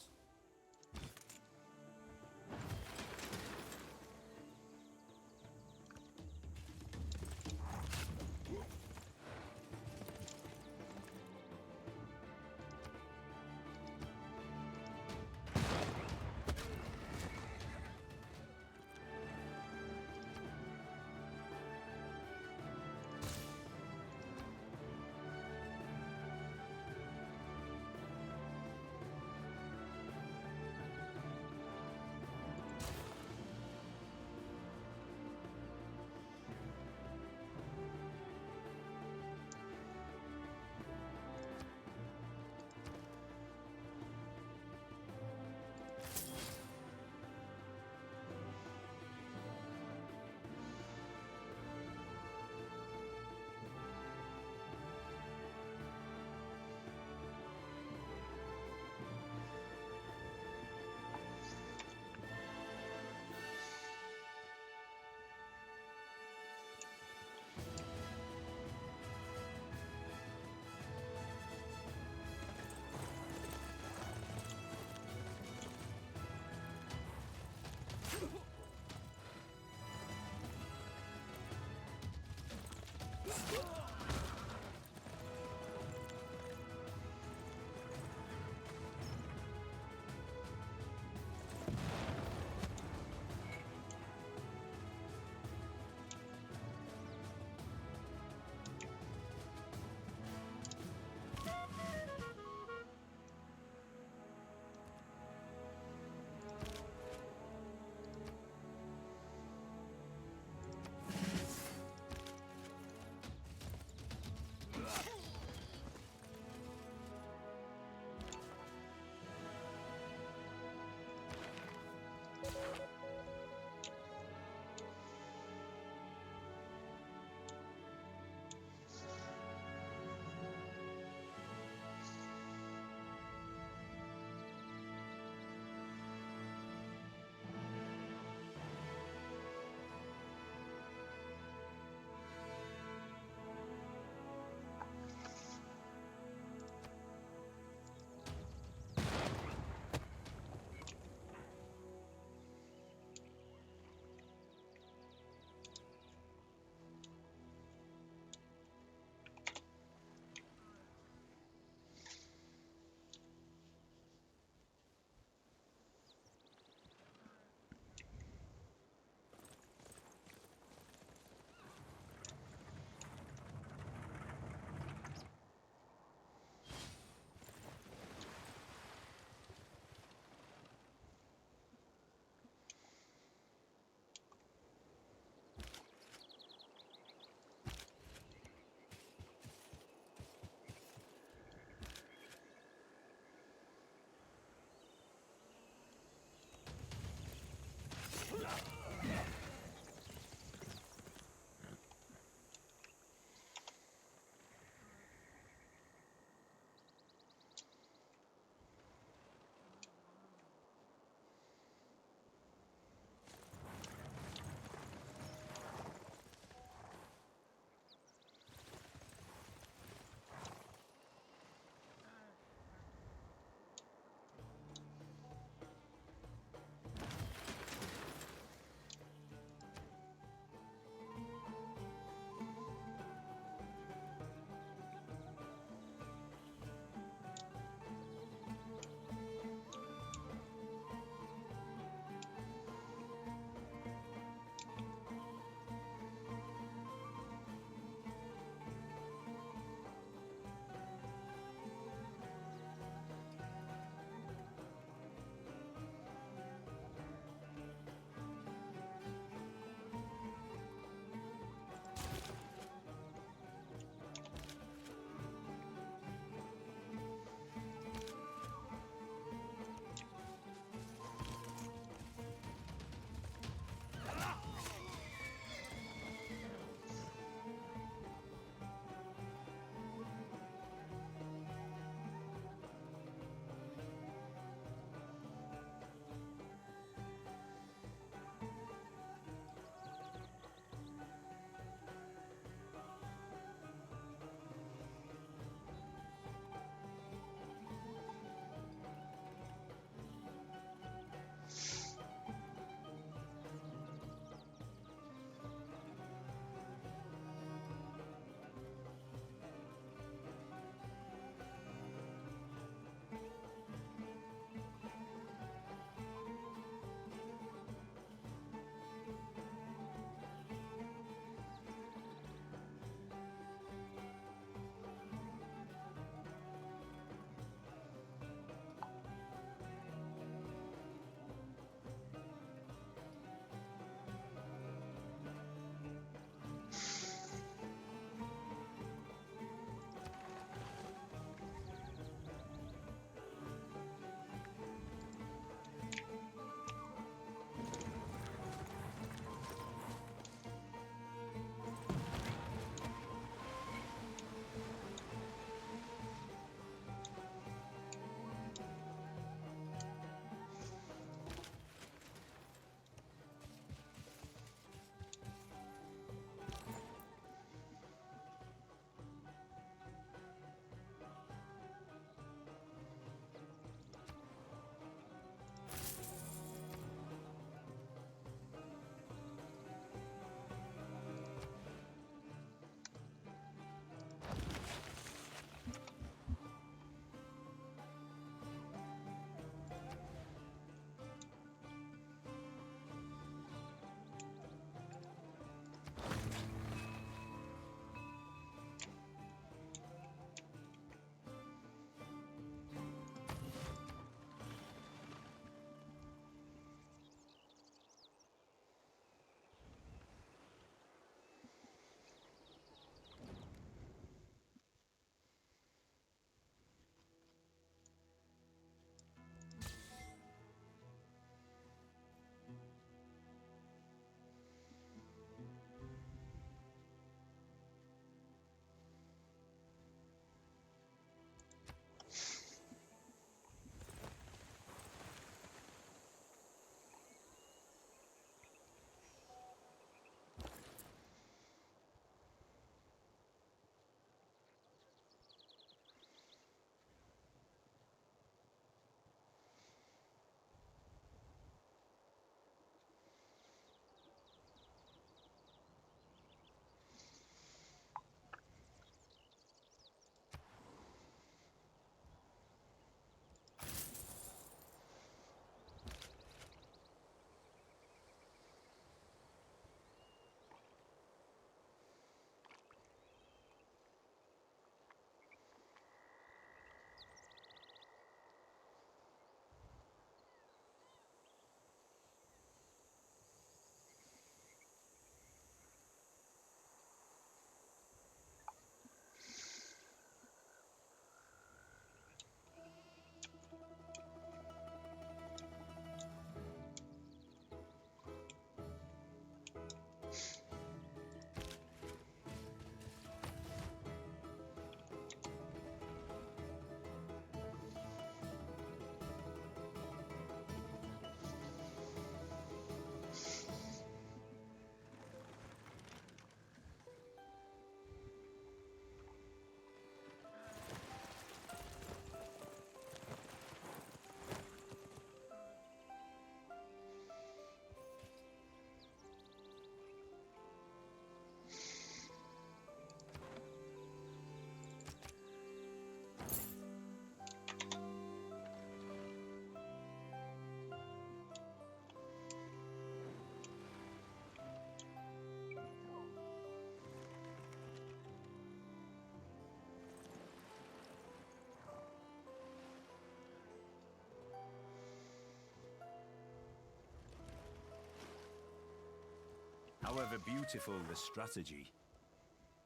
However beautiful the strategy,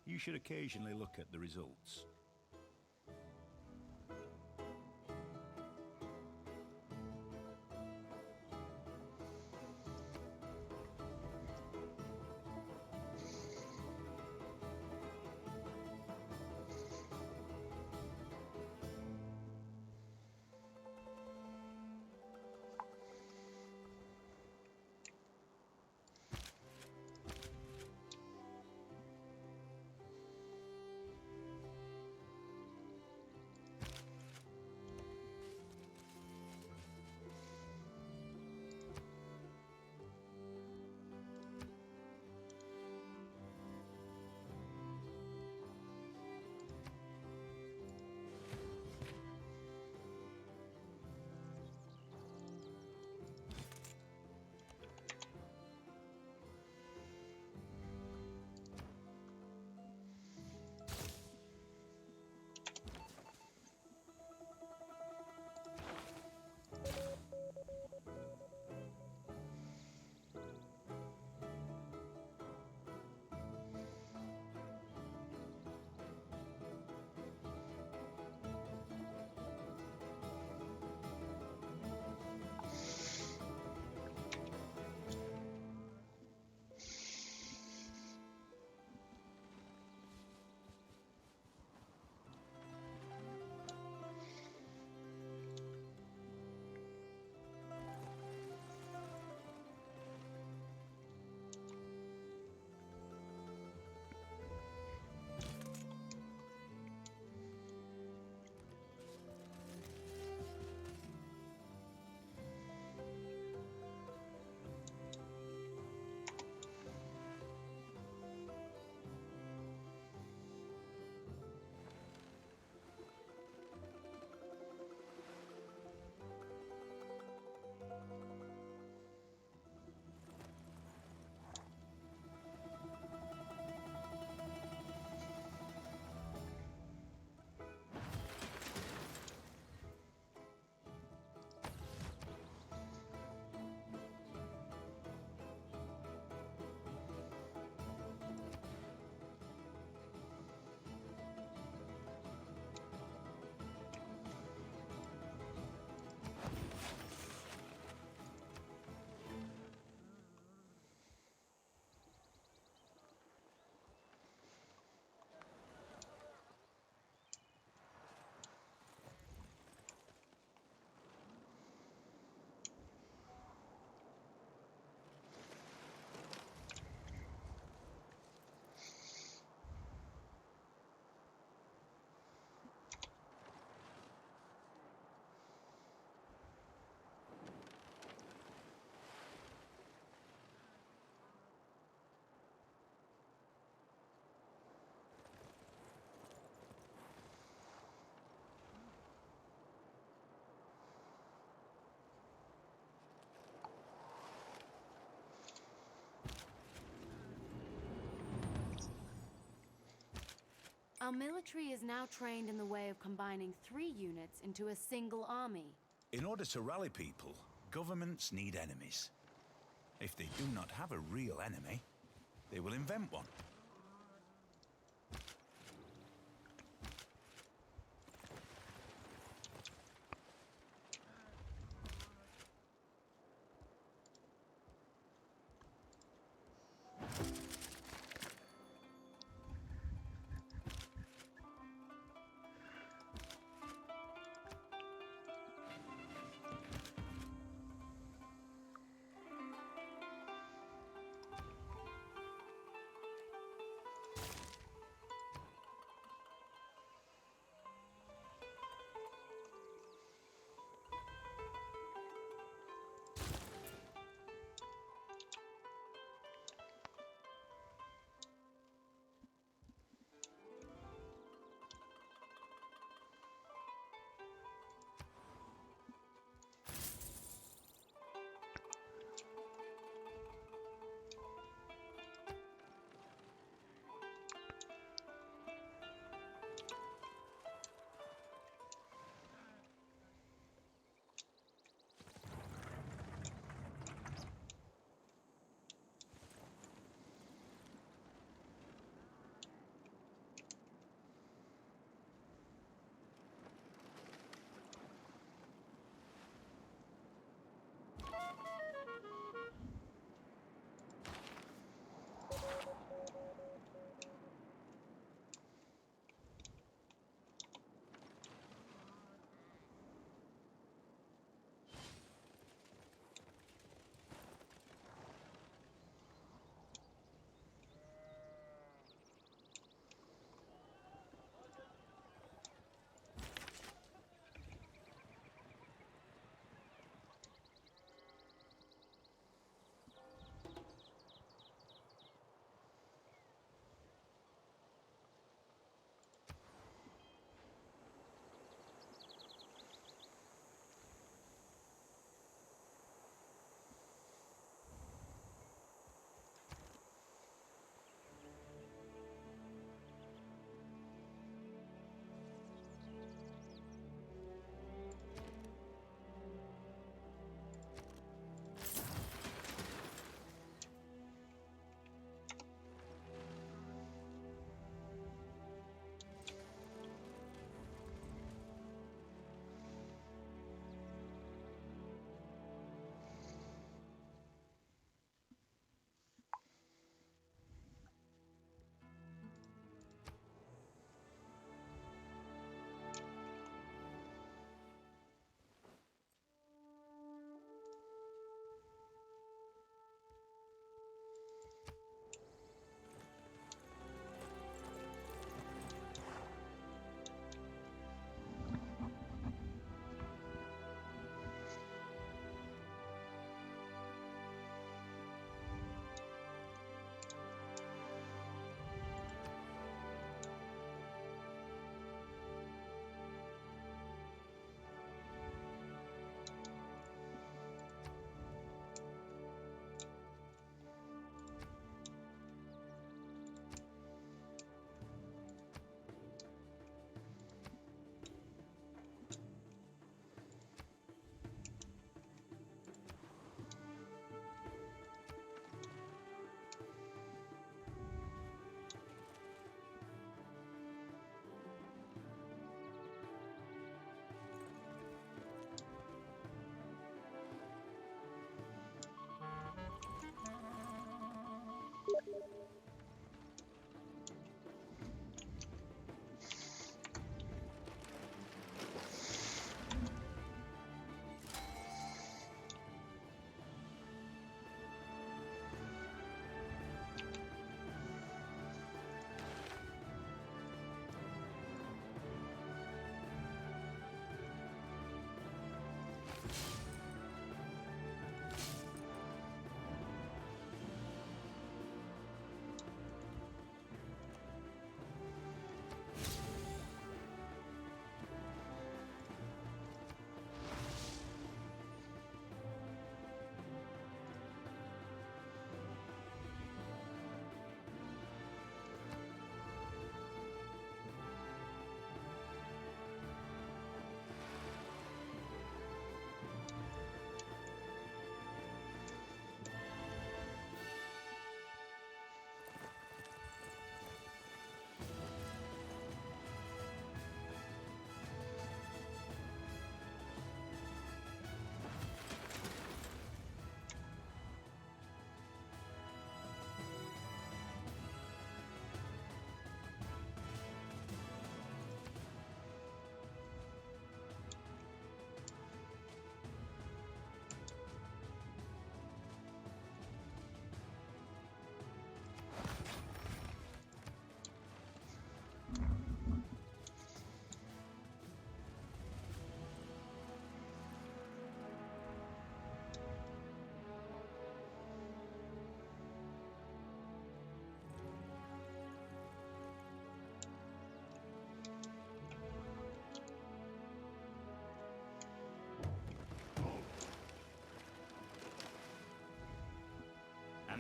you should occasionally look at the results. Our military is now trained in the way of combining 3 units into a single army. In order to rally people, governments need enemies. If they do not have a real enemy, they will invent one.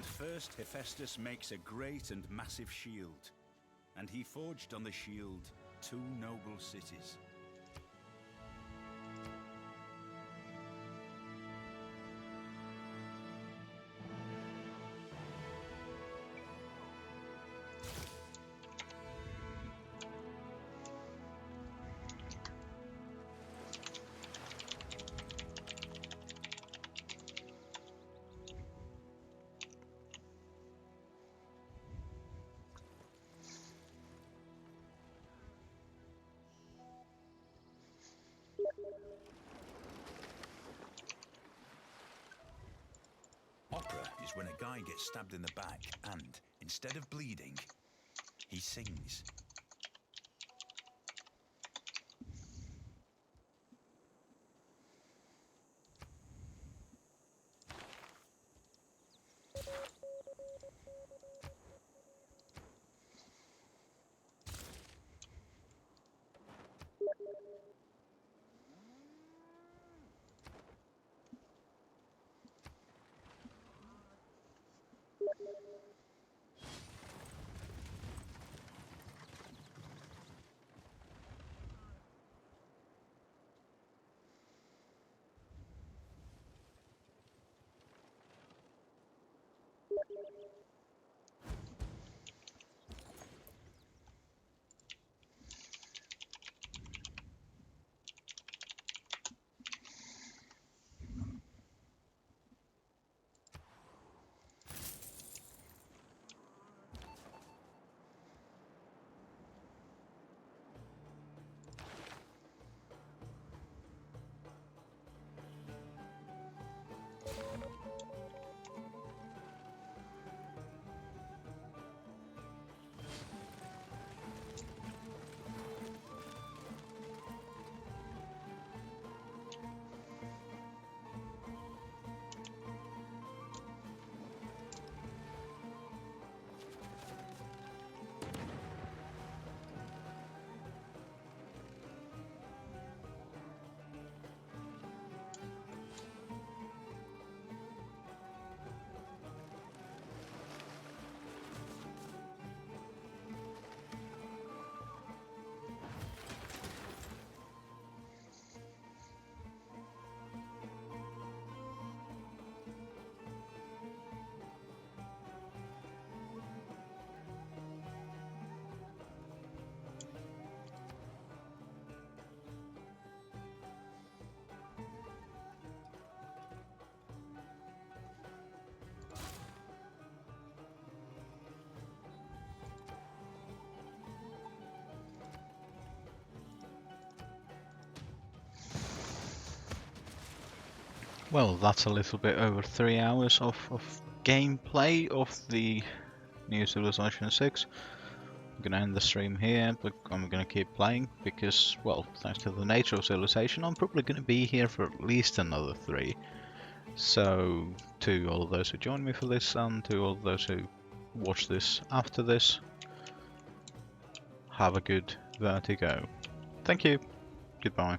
first Hephaestus makes a great and massive shield, and he forged on the shield 2 noble cities. Opera is when a guy gets stabbed in the back and, instead of bleeding, he sings. Well, that's a little bit over 3 hours of gameplay of the new Civilization 6. I'm gonna end the stream here, but I'm gonna keep playing because, well, thanks to the nature of Civilization, I'm probably gonna be here for at least another 3. So, to all of those who joined me for this, and to all of those who watch this after this, have a good vertigo. Thank you. Goodbye.